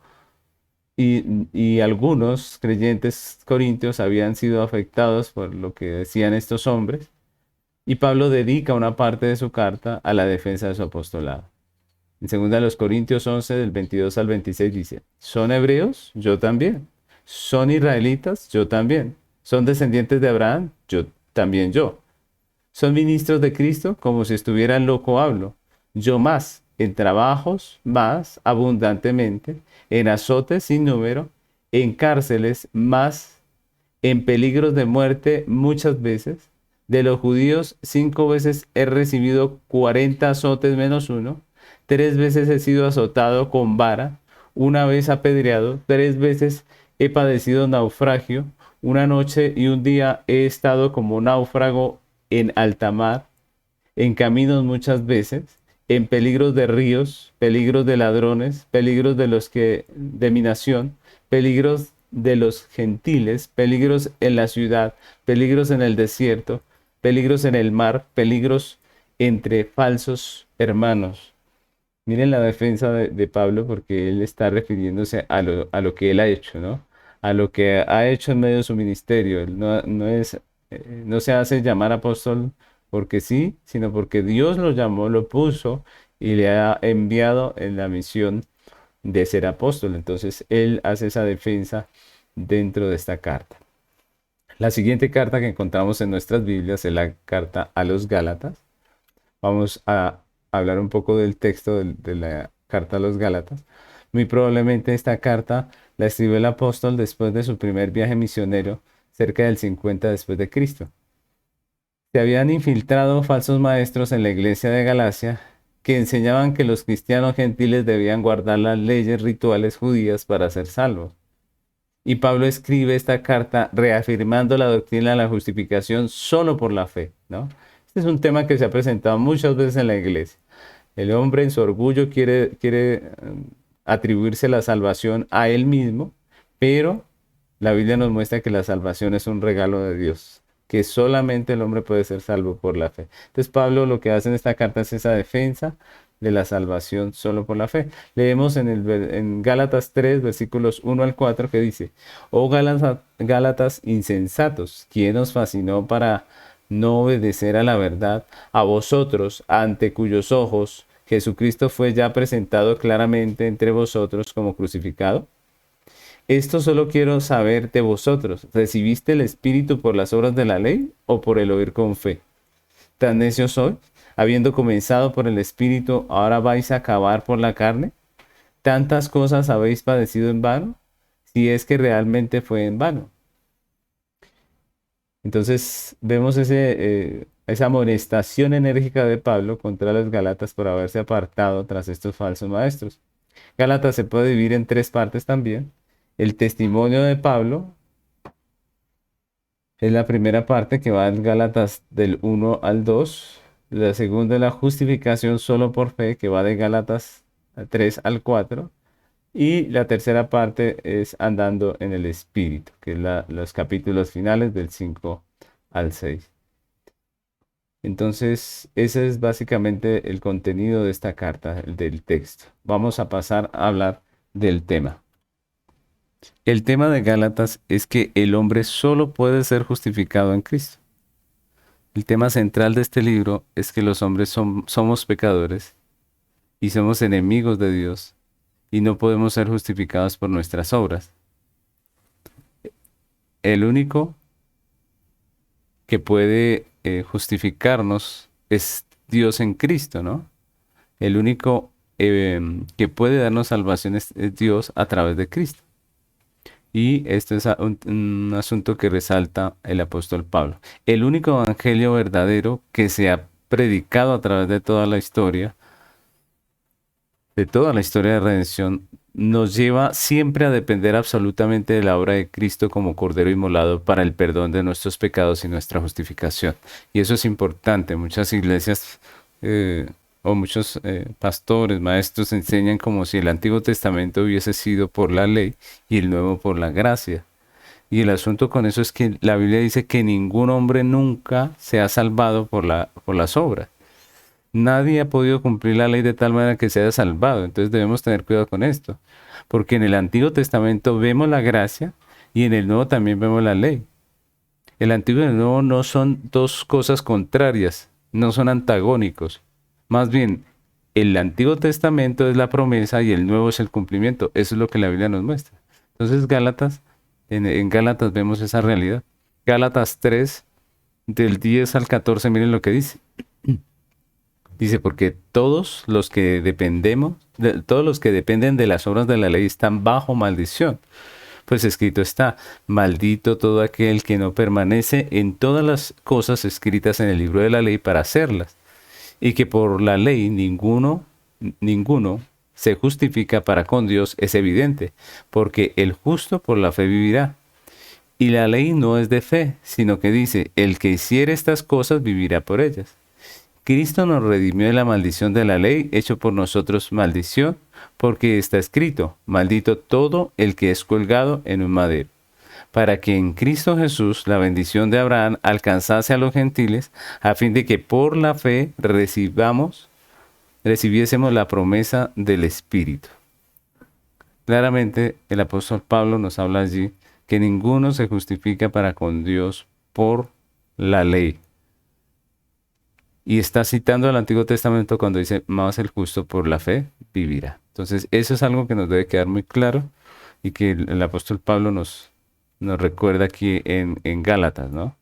y algunos creyentes corintios habían sido afectados por lo que decían estos hombres. Y Pablo dedica una parte de su carta a la defensa de su apostolado. En 2 Corintios 11, del 22 al 26 dice, ¿son hebreos? Yo también. ¿Son israelitas? Yo también. ¿Son descendientes de Abraham? Yo también yo. ¿Son ministros de Cristo? Como si estuviera loco hablo. Yo más, en trabajos más abundantemente, en azotes sin número, en cárceles más, en peligros de muerte muchas veces. De los judíos 5 veces he recibido 40 azotes menos uno. 3 veces he sido azotado con vara. Una vez apedreado. 3 veces he padecido naufragio. Una noche y un día he estado como náufrago en alta mar, en caminos muchas veces, en peligros de ríos, peligros de ladrones, peligros de mi nación, peligros de los gentiles, peligros en la ciudad, peligros en el desierto, peligros en el mar, peligros entre falsos hermanos. Miren la defensa de Pablo porque él está refiriéndose a lo que él ha hecho, ¿no? A lo que ha hecho en medio de su ministerio. Él no se hace llamar apóstol porque sí, sino porque Dios lo llamó, lo puso y le ha enviado en la misión de ser apóstol. Entonces él hace esa defensa dentro de esta carta. La siguiente carta que encontramos en nuestras Biblias es la carta a los Gálatas. Vamos a hablar un poco del texto de la carta a los Gálatas. Muy probablemente esta carta la escribió el apóstol después de su primer viaje misionero, cerca del 50 después de Cristo. Se habían infiltrado falsos maestros en la iglesia de Galacia que enseñaban que los cristianos gentiles debían guardar las leyes rituales judías para ser salvos. Y Pablo escribe esta carta reafirmando la doctrina de la justificación solo por la fe, ¿no? Este es un tema que se ha presentado muchas veces en la iglesia. El hombre en su orgullo quiere atribuirse la salvación a él mismo, pero La Biblia nos muestra que la salvación es un regalo de Dios, que solamente el hombre puede ser salvo por la fe. Entonces Pablo lo que hace en esta carta es esa defensa de la salvación solo por la fe. Leemos en Gálatas 3, versículos 1 al 4, que dice: Oh Gálatas insensatos, ¿quién os fascinó para no obedecer a la verdad? A vosotros, ante cuyos ojos Jesucristo fue ya presentado claramente entre vosotros como crucificado. Esto solo quiero saber de vosotros: ¿recibiste el Espíritu por las obras de la ley o por el oír con fe? ¿Tan necios sois? Habiendo comenzado por el Espíritu, ¿ahora vais a acabar por la carne? ¿Tantas cosas habéis padecido en vano? Si es que realmente fue en vano. Entonces vemos esa amonestación enérgica de Pablo contra los Gálatas por haberse apartado tras estos falsos maestros. Gálatas se puede dividir en tres partes también. El testimonio de Pablo es la primera parte, que va en Gálatas del 1 al 2. La segunda es la justificación solo por fe, que va de Gálatas 3 al 4. Y la tercera parte es andando en el Espíritu, que es los capítulos finales del 5 al 6. Entonces, ese es básicamente el contenido de esta carta, del texto. Vamos a pasar a hablar del tema. El tema de Gálatas es que el hombre solo puede ser justificado en Cristo. El tema central de este libro es que los hombres somos pecadores y somos enemigos de Dios y no podemos ser justificados por nuestras obras. El único que puede justificarnos es Dios en Cristo, ¿no? El único que puede darnos salvación es Dios a través de Cristo. Y esto es un asunto que resalta el apóstol Pablo. El único evangelio verdadero que se ha predicado a través de toda la historia, de redención, nos lleva siempre a depender absolutamente de la obra de Cristo como Cordero inmolado para el perdón de nuestros pecados y nuestra justificación. Y eso es importante. Muchas iglesias o muchos pastores, maestros enseñan como si el Antiguo Testamento hubiese sido por la ley y el Nuevo por la gracia. Y el asunto con eso es que la Biblia dice que ningún hombre nunca se ha salvado por las obras. Nadie ha podido cumplir la ley de tal manera que se haya salvado. Entonces debemos tener cuidado con esto. Porque en el Antiguo Testamento vemos la gracia y en el Nuevo también vemos la ley. El Antiguo y el Nuevo no son dos cosas contrarias, no son antagónicos. Más bien, el Antiguo Testamento es la promesa y el Nuevo es el cumplimiento. Eso es lo que la Biblia nos muestra. Entonces, en Gálatas vemos esa realidad. Gálatas 3, del 10 al 14, miren lo que dice. Dice: porque todos los que dependen de las obras de la ley están bajo maldición. Pues escrito está: maldito todo aquel que no permanece en todas las cosas escritas en el libro de la ley para hacerlas. Y que por la ley ninguno se justifica para con Dios es evidente, porque el justo por la fe vivirá. Y la ley no es de fe, sino que dice: el que hiciere estas cosas vivirá por ellas. Cristo nos redimió de la maldición de la ley, hecho por nosotros maldición, porque está escrito: maldito todo el que es colgado en un madero, para que en Cristo Jesús la bendición de Abraham alcanzase a los gentiles, a fin de que por la fe recibiésemos la promesa del Espíritu. Claramente el apóstol Pablo nos habla allí que ninguno se justifica para con Dios por la ley. Y está citando el Antiguo Testamento cuando dice: más el justo por la fe vivirá. Entonces eso es algo que nos debe quedar muy claro y que el apóstol Pablo nos recuerda aquí en Gálatas, ¿no?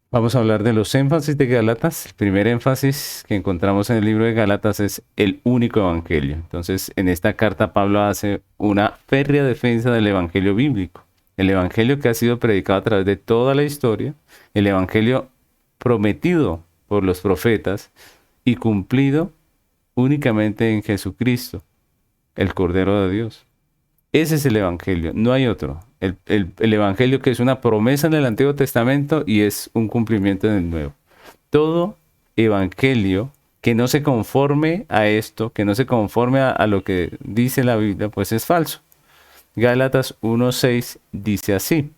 Vamos a hablar de los énfasis de Gálatas. El primer énfasis que encontramos en el libro de Gálatas es el único evangelio. Entonces, en esta carta Pablo hace una férrea defensa del evangelio bíblico. El evangelio que ha sido predicado a través de toda la historia, el evangelio prometido por los profetas y cumplido únicamente en Jesucristo, el Cordero de Dios. Ese es el Evangelio, no hay otro. El Evangelio que es una promesa en el Antiguo Testamento y es un cumplimiento en el Nuevo. Todo Evangelio que no se conforme a esto, que no se conforme a lo que dice la Biblia, pues es falso. Gálatas 1:6 dice así: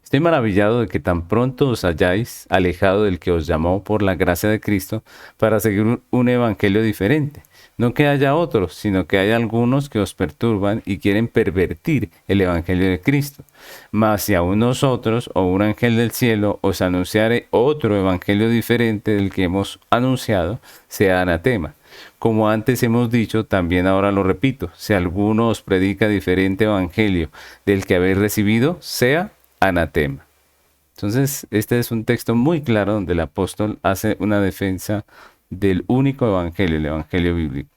Estoy maravillado de que tan pronto os hayáis alejado del que os llamó por la gracia de Cristo para seguir un evangelio diferente. No que haya otros, sino que hay algunos que os perturban y quieren pervertir el evangelio de Cristo. Mas si aún nosotros o un ángel del cielo os anunciare otro evangelio diferente del que hemos anunciado, sea anatema. Como antes hemos dicho, también ahora lo repito: si alguno os predica diferente evangelio del que habéis recibido, sea anatema. Entonces, este es un texto muy claro donde el apóstol hace una defensa del único evangelio, el evangelio bíblico.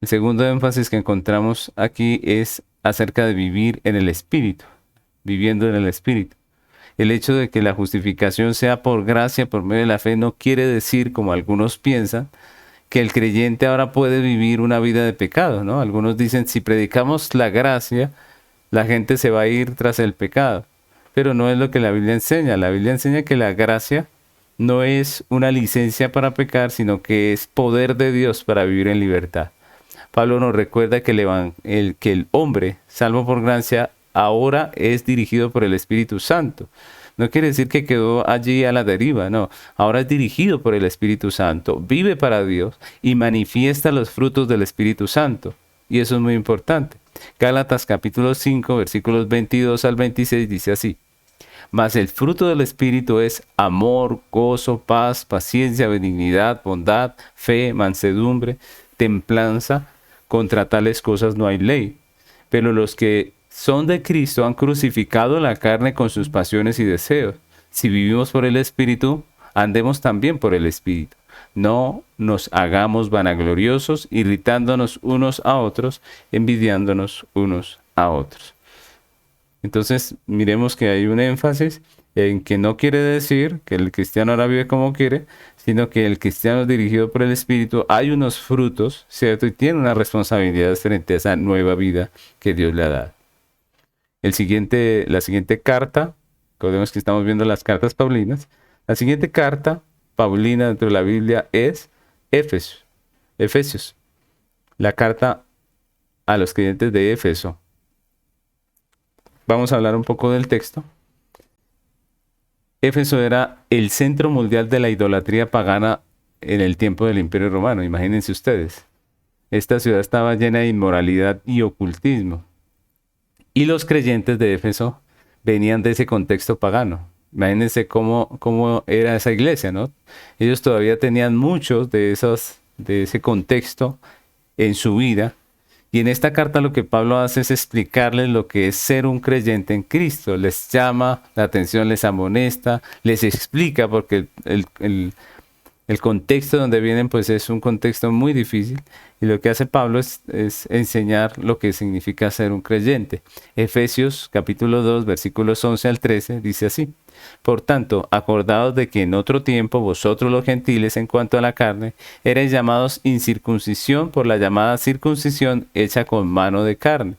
El segundo énfasis que encontramos aquí es acerca de vivir en el Espíritu, viviendo en el Espíritu. El hecho de que la justificación sea por gracia, por medio de la fe, no quiere decir, como algunos piensan, que el creyente ahora puede vivir una vida de pecado, ¿no? Algunos dicen, si predicamos la gracia, la gente se va a ir tras el pecado. Pero no es lo que la Biblia enseña. La Biblia enseña que la gracia no es una licencia para pecar, sino que es poder de Dios para vivir en libertad. Pablo nos recuerda que que el hombre, salvo por gracia, ahora es dirigido por el Espíritu Santo. No quiere decir que quedó allí a la deriva, no. Ahora es dirigido por el Espíritu Santo, vive para Dios y manifiesta los frutos del Espíritu Santo. Y eso es muy importante. Gálatas capítulo 5, versículos 22 al 26 dice así: Mas el fruto del Espíritu es amor, gozo, paz, paciencia, benignidad, bondad, fe, mansedumbre, templanza. Contra tales cosas no hay ley. Pero los que son de Cristo han crucificado la carne con sus pasiones y deseos. Si vivimos por el Espíritu, andemos también por el Espíritu. No nos hagamos vanagloriosos, irritándonos unos a otros, envidiándonos unos a otros. Entonces, miremos que hay un énfasis en que no quiere decir que el cristiano ahora vive como quiere, sino que el cristiano dirigido por el Espíritu hay unos frutos, ¿cierto? Y tiene una responsabilidad frente a esa nueva vida que Dios le ha dado. La siguiente carta, recordemos que estamos viendo las cartas paulinas, la siguiente carta paulina dentro de la Biblia es Efesios, la carta a los creyentes de Éfeso. Vamos a hablar un poco del texto. Éfeso era el centro mundial de la idolatría pagana en el tiempo del Imperio Romano, imagínense ustedes. Esta ciudad estaba llena de inmoralidad y ocultismo. Y los creyentes de Éfeso venían de ese contexto pagano. Imagínense cómo era esa iglesia, ¿no? Ellos todavía tenían muchos de ese contexto en su vida. Y en esta carta lo que Pablo hace es explicarles lo que es ser un creyente en Cristo. Les llama la atención, les amonesta, les explica, porque el contexto donde vienen pues es un contexto muy difícil. Y lo que hace Pablo es enseñar lo que significa ser un creyente. Efesios capítulo 2 versículos 11 al 13 dice así: Por tanto, acordaos de que en otro tiempo vosotros los gentiles en cuanto a la carne erais llamados incircuncisión por la llamada circuncisión hecha con mano de carne.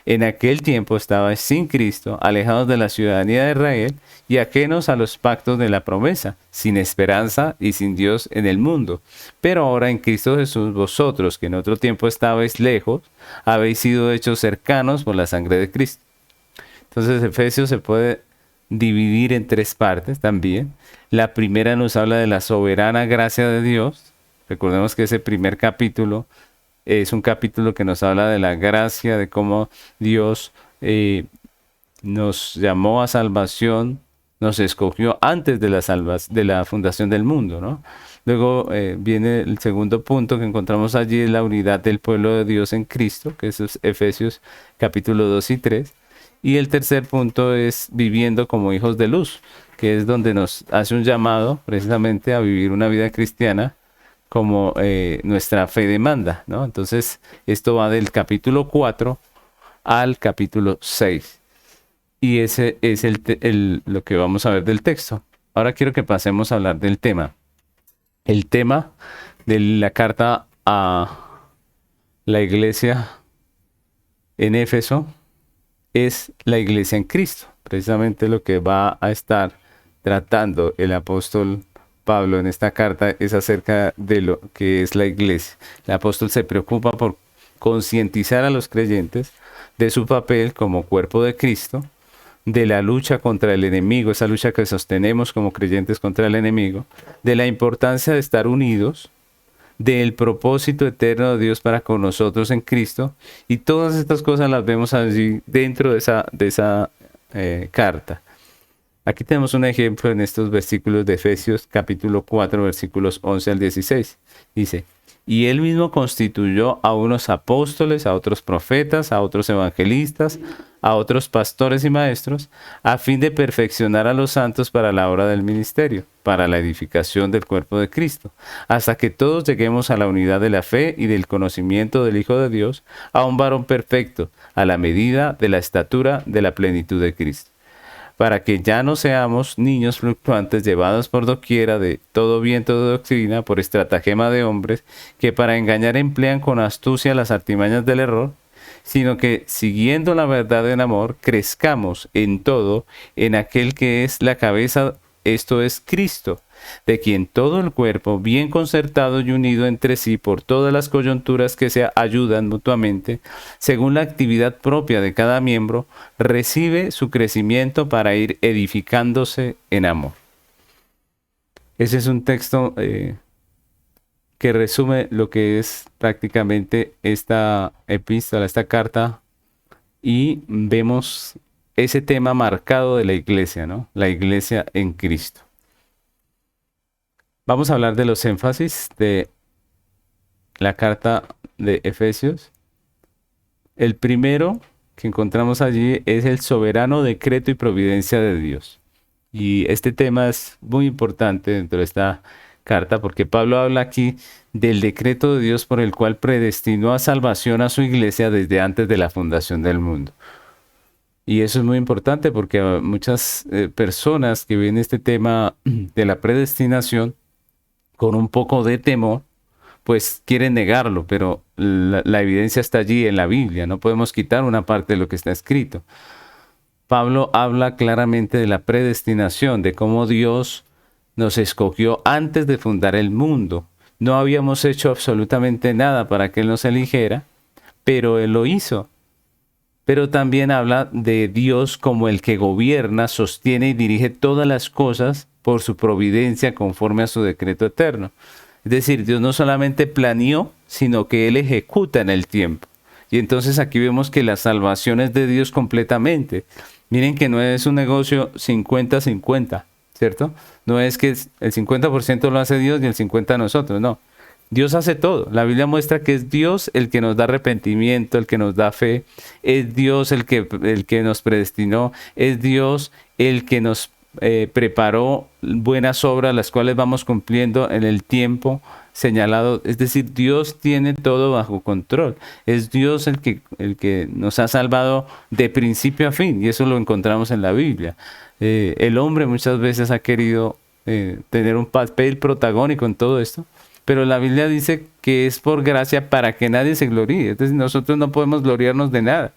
En aquel tiempo estabais sin Cristo, alejados de la ciudadanía de Israel y ajenos a los pactos de la promesa, sin esperanza y sin Dios en el mundo. Pero ahora en Cristo Jesús, vosotros que en otro tiempo estabais lejos, habéis sido hechos cercanos por la sangre de Cristo. Entonces Efesios se puede dividir en tres partes también. La primera nos habla de la soberana gracia de Dios. Recordemos que ese primer capítulo es un capítulo que nos habla de la gracia, de cómo Dios nos llamó a salvación, nos escogió antes de la fundación del mundo, ¿no? Luego viene el segundo punto que encontramos allí, es la unidad del pueblo de Dios en Cristo, que es Efesios capítulo 2 y 3. Y el tercer punto es viviendo como hijos de luz, que es donde nos hace un llamado precisamente a vivir una vida cristiana como nuestra fe demanda, ¿no? Entonces, esto va del capítulo 4 al capítulo 6. Y ese es lo que vamos a ver del texto. Ahora quiero que pasemos a hablar del tema. El tema de la carta a la iglesia en Éfeso es la iglesia en Cristo. Precisamente lo que va a estar tratando el apóstol Pablo en esta carta es acerca de lo que es la iglesia. El apóstol se preocupa por concientizar a los creyentes de su papel como cuerpo de Cristo, de la lucha contra el enemigo, esa lucha que sostenemos como creyentes contra el enemigo, de la importancia de estar unidos, del propósito eterno de Dios para con nosotros en Cristo, y todas estas cosas las vemos allí dentro de esa carta. Aquí tenemos un ejemplo en estos versículos de Efesios capítulo 4, versículos 11 al 16. Dice: y él mismo constituyó a unos apóstoles, a otros profetas, a otros evangelistas, a otros pastores y maestros, a fin de perfeccionar a los santos para la obra del ministerio, para la edificación del cuerpo de Cristo, hasta que todos lleguemos a la unidad de la fe y del conocimiento del Hijo de Dios, a un varón perfecto, a la medida de la estatura de la plenitud de Cristo, para que ya no seamos niños fluctuantes llevados por doquiera de todo viento de doctrina por estratagema de hombres que para engañar emplean con astucia las artimañas del error, sino que siguiendo la verdad en amor crezcamos en todo en aquel que es la cabeza, esto es Cristo, de quien todo el cuerpo, bien concertado y unido entre sí por todas las coyunturas que se ayudan mutuamente, según la actividad propia de cada miembro, recibe su crecimiento para ir edificándose en amor. Ese es un texto que resume lo que es prácticamente esta epístola, esta carta, y vemos ese tema marcado de la iglesia, ¿no? La iglesia en Cristo. Vamos a hablar de los énfasis de la carta de Efesios. El primero que encontramos allí es el soberano decreto y providencia de Dios. Y este tema es muy importante dentro de esta carta porque Pablo habla aquí del decreto de Dios por el cual predestinó a salvación a su iglesia desde antes de la fundación del mundo. Y eso es muy importante porque muchas personas que ven este tema de la predestinación con un poco de temor, pues quieren negarlo, pero la evidencia está allí en la Biblia, no podemos quitar una parte de lo que está escrito. Pablo habla claramente de la predestinación, de cómo Dios nos escogió antes de fundar el mundo. No habíamos hecho absolutamente nada para que Él nos eligiera, pero Él lo hizo. Pero también habla de Dios como el que gobierna, sostiene y dirige todas las cosas por su providencia conforme a su decreto eterno. Es decir, Dios no solamente planeó, sino que Él ejecuta en el tiempo. Y entonces aquí vemos que la salvación es de Dios completamente. Miren que no es un negocio 50-50, ¿cierto? No es que el 50% lo hace Dios y el 50% nosotros, no. Dios hace todo. La Biblia muestra que es Dios el que nos da arrepentimiento, el que nos da fe. Es Dios el que nos predestinó. Es Dios el que nos preparó buenas obras, las cuales vamos cumpliendo en el tiempo señalado. Es decir, Dios tiene todo bajo control. Es Dios el que nos ha salvado de principio a fin. Y eso lo encontramos en la Biblia. El hombre muchas veces ha querido tener un papel protagónico en todo esto. Pero la Biblia dice que es por gracia para que nadie se gloríe. Es decir, nosotros no podemos gloriarnos de nada.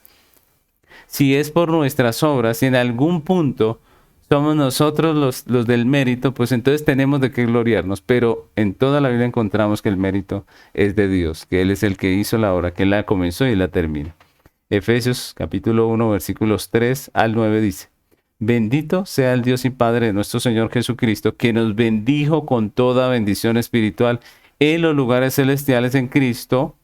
Si es por nuestras obras, si en algún punto somos nosotros los del mérito, pues entonces tenemos de qué gloriarnos. Pero en toda la Biblia encontramos que el mérito es de Dios, que Él es el que hizo la obra, que Él la comenzó y la termina. Efesios capítulo 1, versículos 3 al 9 dice: bendito sea el Dios y Padre de nuestro Señor Jesucristo, que nos bendijo con toda bendición espiritual en los lugares celestiales en Cristo,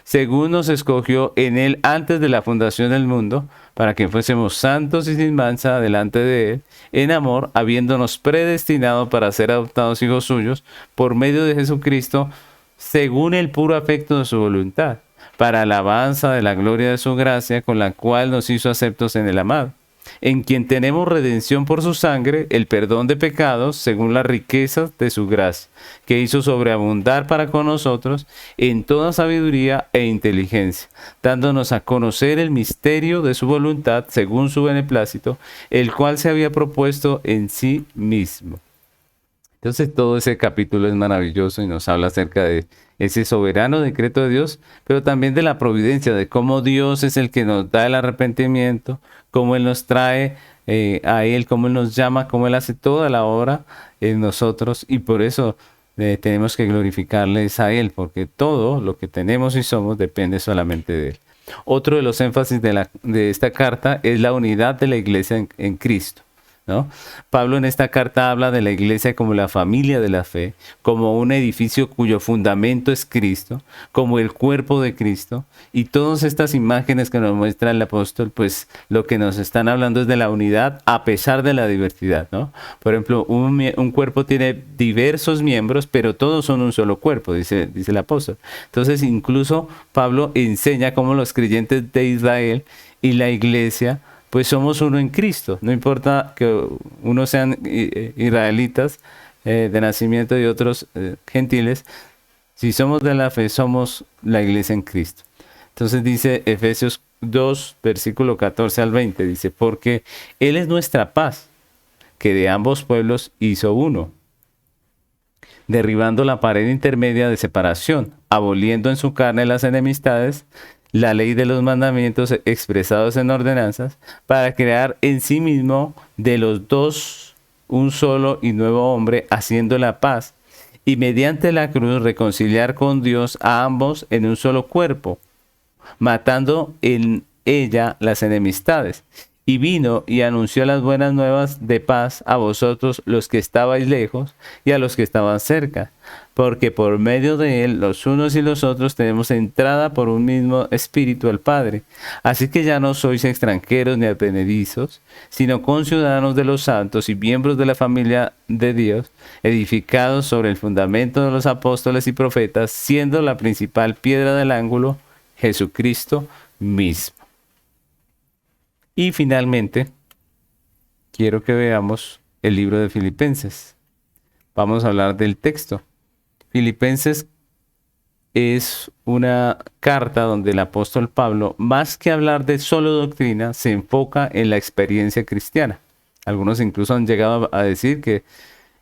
según nos escogió en Él antes de la fundación del mundo, para que fuésemos santos y sin mancha delante de Él, en amor, habiéndonos predestinado para ser adoptados hijos suyos, por medio de Jesucristo, según el puro afecto de su voluntad, para alabanza de la gloria de su gracia, con la cual nos hizo aceptos en el amado, en quien tenemos redención por su sangre, el perdón de pecados, según las riquezas de su gracia, que hizo sobreabundar para con nosotros en toda sabiduría e inteligencia, dándonos a conocer el misterio de su voluntad, según su beneplácito, el cual se había propuesto en sí mismo. Entonces todo ese capítulo es maravilloso y nos habla acerca de ese soberano decreto de Dios, pero también de la providencia, de cómo Dios es el que nos da el arrepentimiento, cómo Él nos trae a Él, cómo Él nos llama, cómo Él hace toda la obra en nosotros. Y por eso tenemos que glorificarles a Él, porque todo lo que tenemos y somos depende solamente de Él. Otro de los énfasis de esta carta es la unidad de la iglesia en Cristo, ¿no? Pablo en esta carta habla de la iglesia como la familia de la fe, como un edificio cuyo fundamento es Cristo, como el cuerpo de Cristo, y todas estas imágenes que nos muestra el apóstol, pues lo que nos están hablando es de la unidad a pesar de la diversidad, ¿no? Por ejemplo, un cuerpo tiene diversos miembros, pero todos son un solo cuerpo, dice el apóstol. Entonces, incluso Pablo enseña cómo los creyentes de Israel y la iglesia pues somos uno en Cristo. No importa que unos sean israelitas de nacimiento y otros gentiles. Si somos de la fe, somos la iglesia en Cristo. Entonces dice Efesios 2, versículo 14 al 20. Dice, porque Él es nuestra paz, que de ambos pueblos hizo uno, derribando la pared intermedia de separación, aboliendo en su carne las enemistades, la ley de los mandamientos expresados en ordenanzas, para crear en sí mismo de los dos un solo y nuevo hombre, haciendo la paz, y mediante la cruz reconciliar con Dios a ambos en un solo cuerpo, matando en ella las enemistades. Y vino y anunció las buenas nuevas de paz a vosotros los que estabais lejos y a los que estaban cerca, porque por medio de él los unos y los otros tenemos entrada por un mismo espíritu al Padre. Así que ya no sois extranjeros ni advenedizos, sino conciudadanos de los santos y miembros de la familia de Dios, edificados sobre el fundamento de los apóstoles y profetas, siendo la principal piedra del ángulo Jesucristo mismo. Y finalmente, quiero que veamos el libro de Filipenses. Vamos a hablar del texto. Filipenses es una carta donde el apóstol Pablo, más que hablar de solo doctrina, se enfoca en la experiencia cristiana. Algunos incluso han llegado a decir que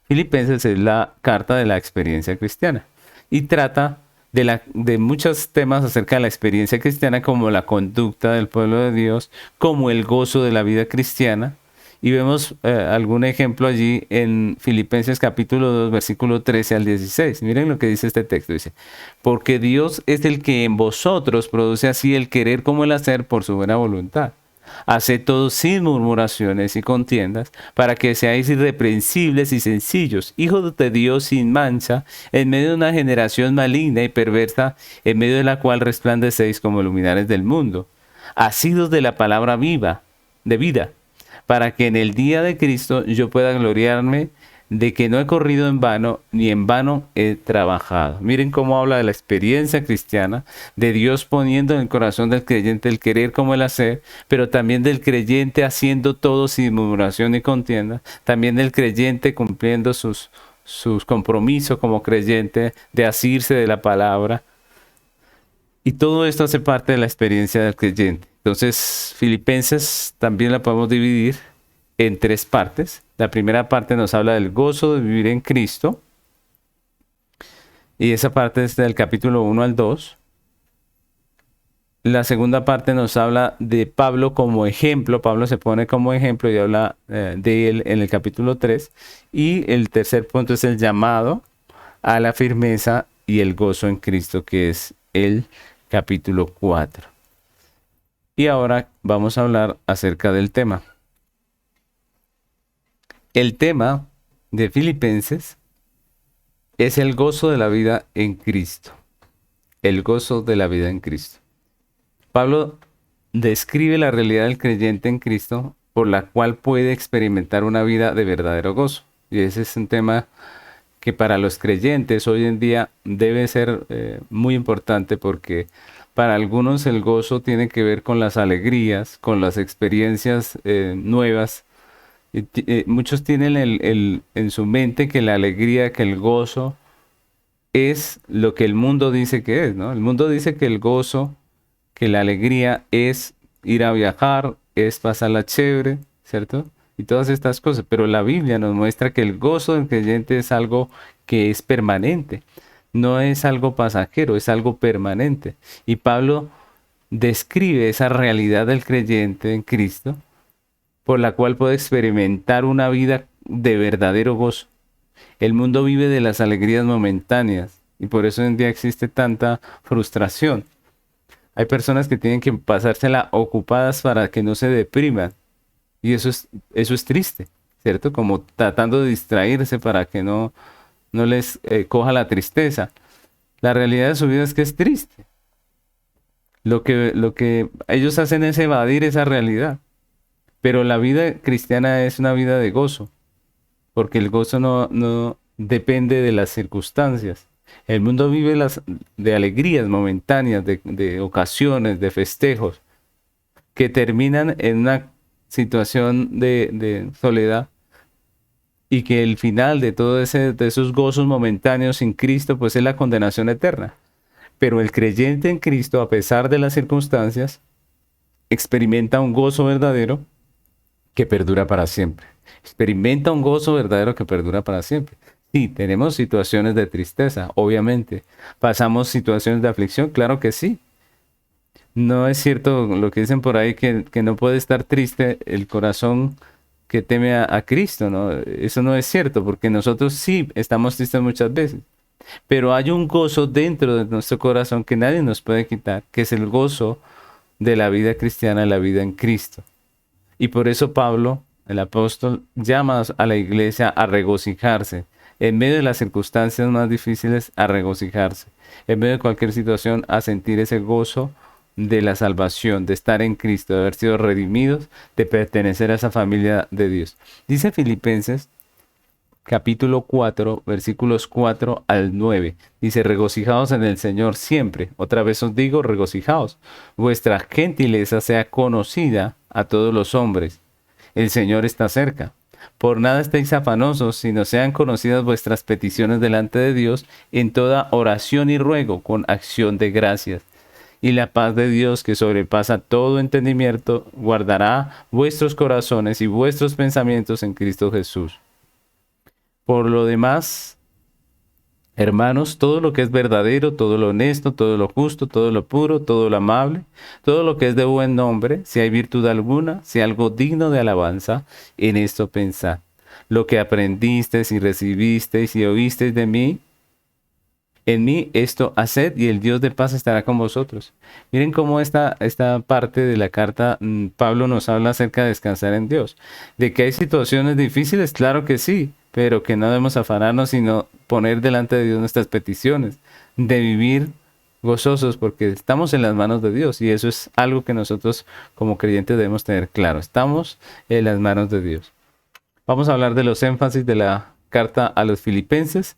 Filipenses es la carta de la experiencia cristiana. Y trata de muchos temas acerca de la experiencia cristiana, como la conducta del pueblo de Dios, como el gozo de la vida cristiana. Y vemos algún ejemplo allí en Filipenses capítulo 2, versículo 13 al 16. Miren lo que dice este texto. Dice, porque Dios es el que en vosotros produce así el querer como el hacer por su buena voluntad. Haced todo sin murmuraciones y contiendas, para que seáis irreprensibles y sencillos, hijos de Dios sin mancha, en medio de una generación maligna y perversa, en medio de la cual resplandecéis como luminares del mundo, asidos de la palabra viva, de vida, para que en el día de Cristo yo pueda gloriarme de que no he corrido en vano, ni en vano he trabajado. Miren cómo habla de la experiencia cristiana, de Dios poniendo en el corazón del creyente el querer como el hacer, pero también del creyente haciendo todo sin murmuración ni contienda, también del creyente cumpliendo sus compromisos como creyente, de asirse de la palabra. Y todo esto hace parte de la experiencia del creyente. Entonces, Filipenses también la podemos dividir en tres partes. La primera parte nos habla del gozo de vivir en Cristo. Y esa parte es del capítulo 1 al 2. La segunda parte nos habla de Pablo como ejemplo. Pablo se pone como ejemplo y habla de él en el capítulo 3. Y el tercer punto es el llamado a la firmeza y el gozo en Cristo, que es el capítulo 4. Y ahora vamos a hablar acerca del tema. El tema de Filipenses es el gozo de la vida en Cristo. El gozo de la vida en Cristo. Pablo describe la realidad del creyente en Cristo por la cual puede experimentar una vida de verdadero gozo. Y ese es un tema que para los creyentes hoy en día debe ser muy importante, porque para algunos el gozo tiene que ver con las alegrías, con las experiencias nuevas. Muchos tienen en su mente que la alegría, que el gozo es lo que el mundo dice que es, ¿no? El mundo dice que el gozo, que la alegría es ir a viajar, es pasarla chévere, ¿cierto? Y todas estas cosas. Pero la Biblia nos muestra que el gozo del creyente es algo que es permanente. No es algo pasajero, es algo permanente. Y Pablo describe esa realidad del creyente en Cristo, por la cual puede experimentar una vida de verdadero gozo. El mundo vive de las alegrías momentáneas y por eso hoy en día existe tanta frustración. Hay personas que tienen que pasársela ocupadas para que no se depriman y eso es triste, ¿cierto? Como tratando de distraerse para que no les coja la tristeza. La realidad de su vida es que es triste. Lo que ellos hacen es evadir esa realidad. Pero la vida cristiana es una vida de gozo, porque el gozo no depende de las circunstancias. El mundo vive de alegrías momentáneas, de ocasiones, de festejos, que terminan en una situación de soledad y que el final de de esos gozos momentáneos sin Cristo, pues es la condenación eterna. Pero el creyente en Cristo, a pesar de las circunstancias, experimenta un gozo verdadero que perdura para siempre. Experimenta un gozo verdadero que perdura para siempre. Sí, tenemos situaciones de tristeza, obviamente. Pasamos situaciones de aflicción, claro que sí. No es cierto lo que dicen por ahí que no puede estar triste el corazón que teme a Cristo, ¿no? Eso no es cierto, porque nosotros sí estamos tristes muchas veces. Pero hay un gozo dentro de nuestro corazón que nadie nos puede quitar, que es el gozo de la vida cristiana, la vida en Cristo. Y por eso Pablo, el apóstol, llama a la iglesia a regocijarse. En medio de las circunstancias más difíciles, a regocijarse. En medio de cualquier situación, a sentir ese gozo de la salvación, de estar en Cristo, de haber sido redimidos, de pertenecer a esa familia de Dios. Dice Filipenses capítulo 4, versículos 4 al 9. Dice, regocijaos en el Señor siempre. Otra vez os digo, regocijaos. Vuestra gentileza sea conocida a todos los hombres. El Señor está cerca. Por nada estéis afanosos, sino sean conocidas vuestras peticiones delante de Dios en toda oración y ruego con acción de gracias. Y la paz de Dios, que sobrepasa todo entendimiento, guardará vuestros corazones y vuestros pensamientos en Cristo Jesús. Por lo demás, hermanos, todo lo que es verdadero, todo lo honesto, todo lo justo, todo lo puro, todo lo amable, todo lo que es de buen nombre, si hay virtud alguna, si algo digno de alabanza, en esto pensad. Lo que aprendisteis y recibisteis y oísteis de mí, en mí esto haced y el Dios de paz estará con vosotros. Miren cómo esta parte de la carta Pablo nos habla acerca de descansar en Dios. De que hay situaciones difíciles, claro que sí, pero que no debemos afanarnos sino poner delante de Dios nuestras peticiones, de vivir gozosos porque estamos en las manos de Dios y eso es algo que nosotros como creyentes debemos tener claro. Estamos en las manos de Dios. Vamos a hablar de los énfasis de la carta a los filipenses.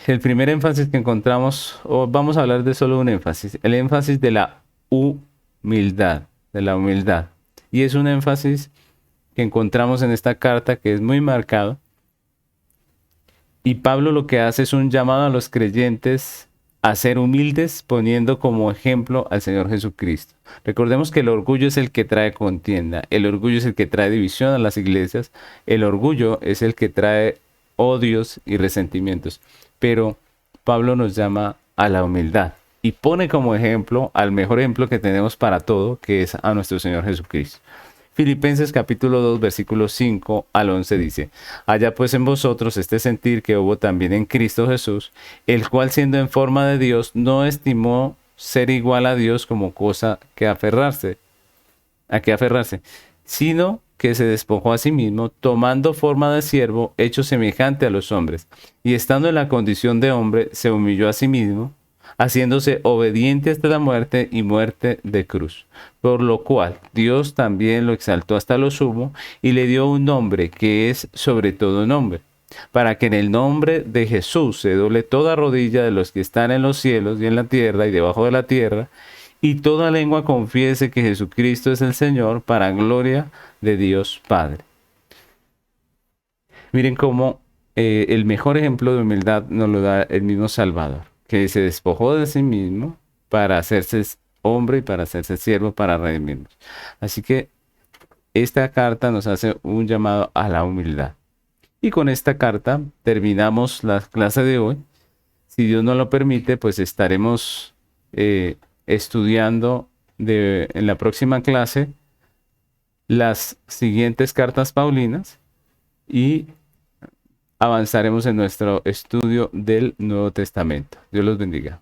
El primer énfasis que encontramos, o vamos a hablar de solo un énfasis, el énfasis de la humildad, de la humildad. Y es un énfasis que encontramos en esta carta que es muy marcado. Y Pablo lo que hace es un llamado a los creyentes a ser humildes, poniendo como ejemplo al Señor Jesucristo. Recordemos que el orgullo es el que trae contienda, el orgullo es el que trae división a las iglesias, el orgullo es el que trae odios y resentimientos. Pero Pablo nos llama a la humildad y pone como ejemplo al mejor ejemplo que tenemos para todo, que es a nuestro Señor Jesucristo. Filipenses capítulo 2 versículos 5 al 11 dice, haya pues en vosotros este sentir que hubo también en Cristo Jesús, el cual siendo en forma de Dios no estimó ser igual a Dios como cosa que aferrarse, sino que se despojó a sí mismo, tomando forma de siervo, hecho semejante a los hombres, y estando en la condición de hombre, se humilló a sí mismo, haciéndose obediente hasta la muerte y muerte de cruz. Por lo cual Dios también lo exaltó hasta lo sumo y le dio un nombre que es sobre todo nombre, para que en el nombre de Jesús se doble toda rodilla de los que están en los cielos y en la tierra y debajo de la tierra, y toda lengua confiese que Jesucristo es el Señor, para gloria de Dios Padre. Miren cómo el mejor ejemplo de humildad nos lo da el mismo Salvador, que se despojó de sí mismo para hacerse hombre y para hacerse siervo, para redimirnos. Así que esta carta nos hace un llamado a la humildad. Y con esta carta terminamos la clase de hoy. Si Dios nos lo permite, pues estaremos estudiando en la próxima clase las siguientes cartas paulinas y avanzaremos en nuestro estudio del Nuevo Testamento. Dios los bendiga.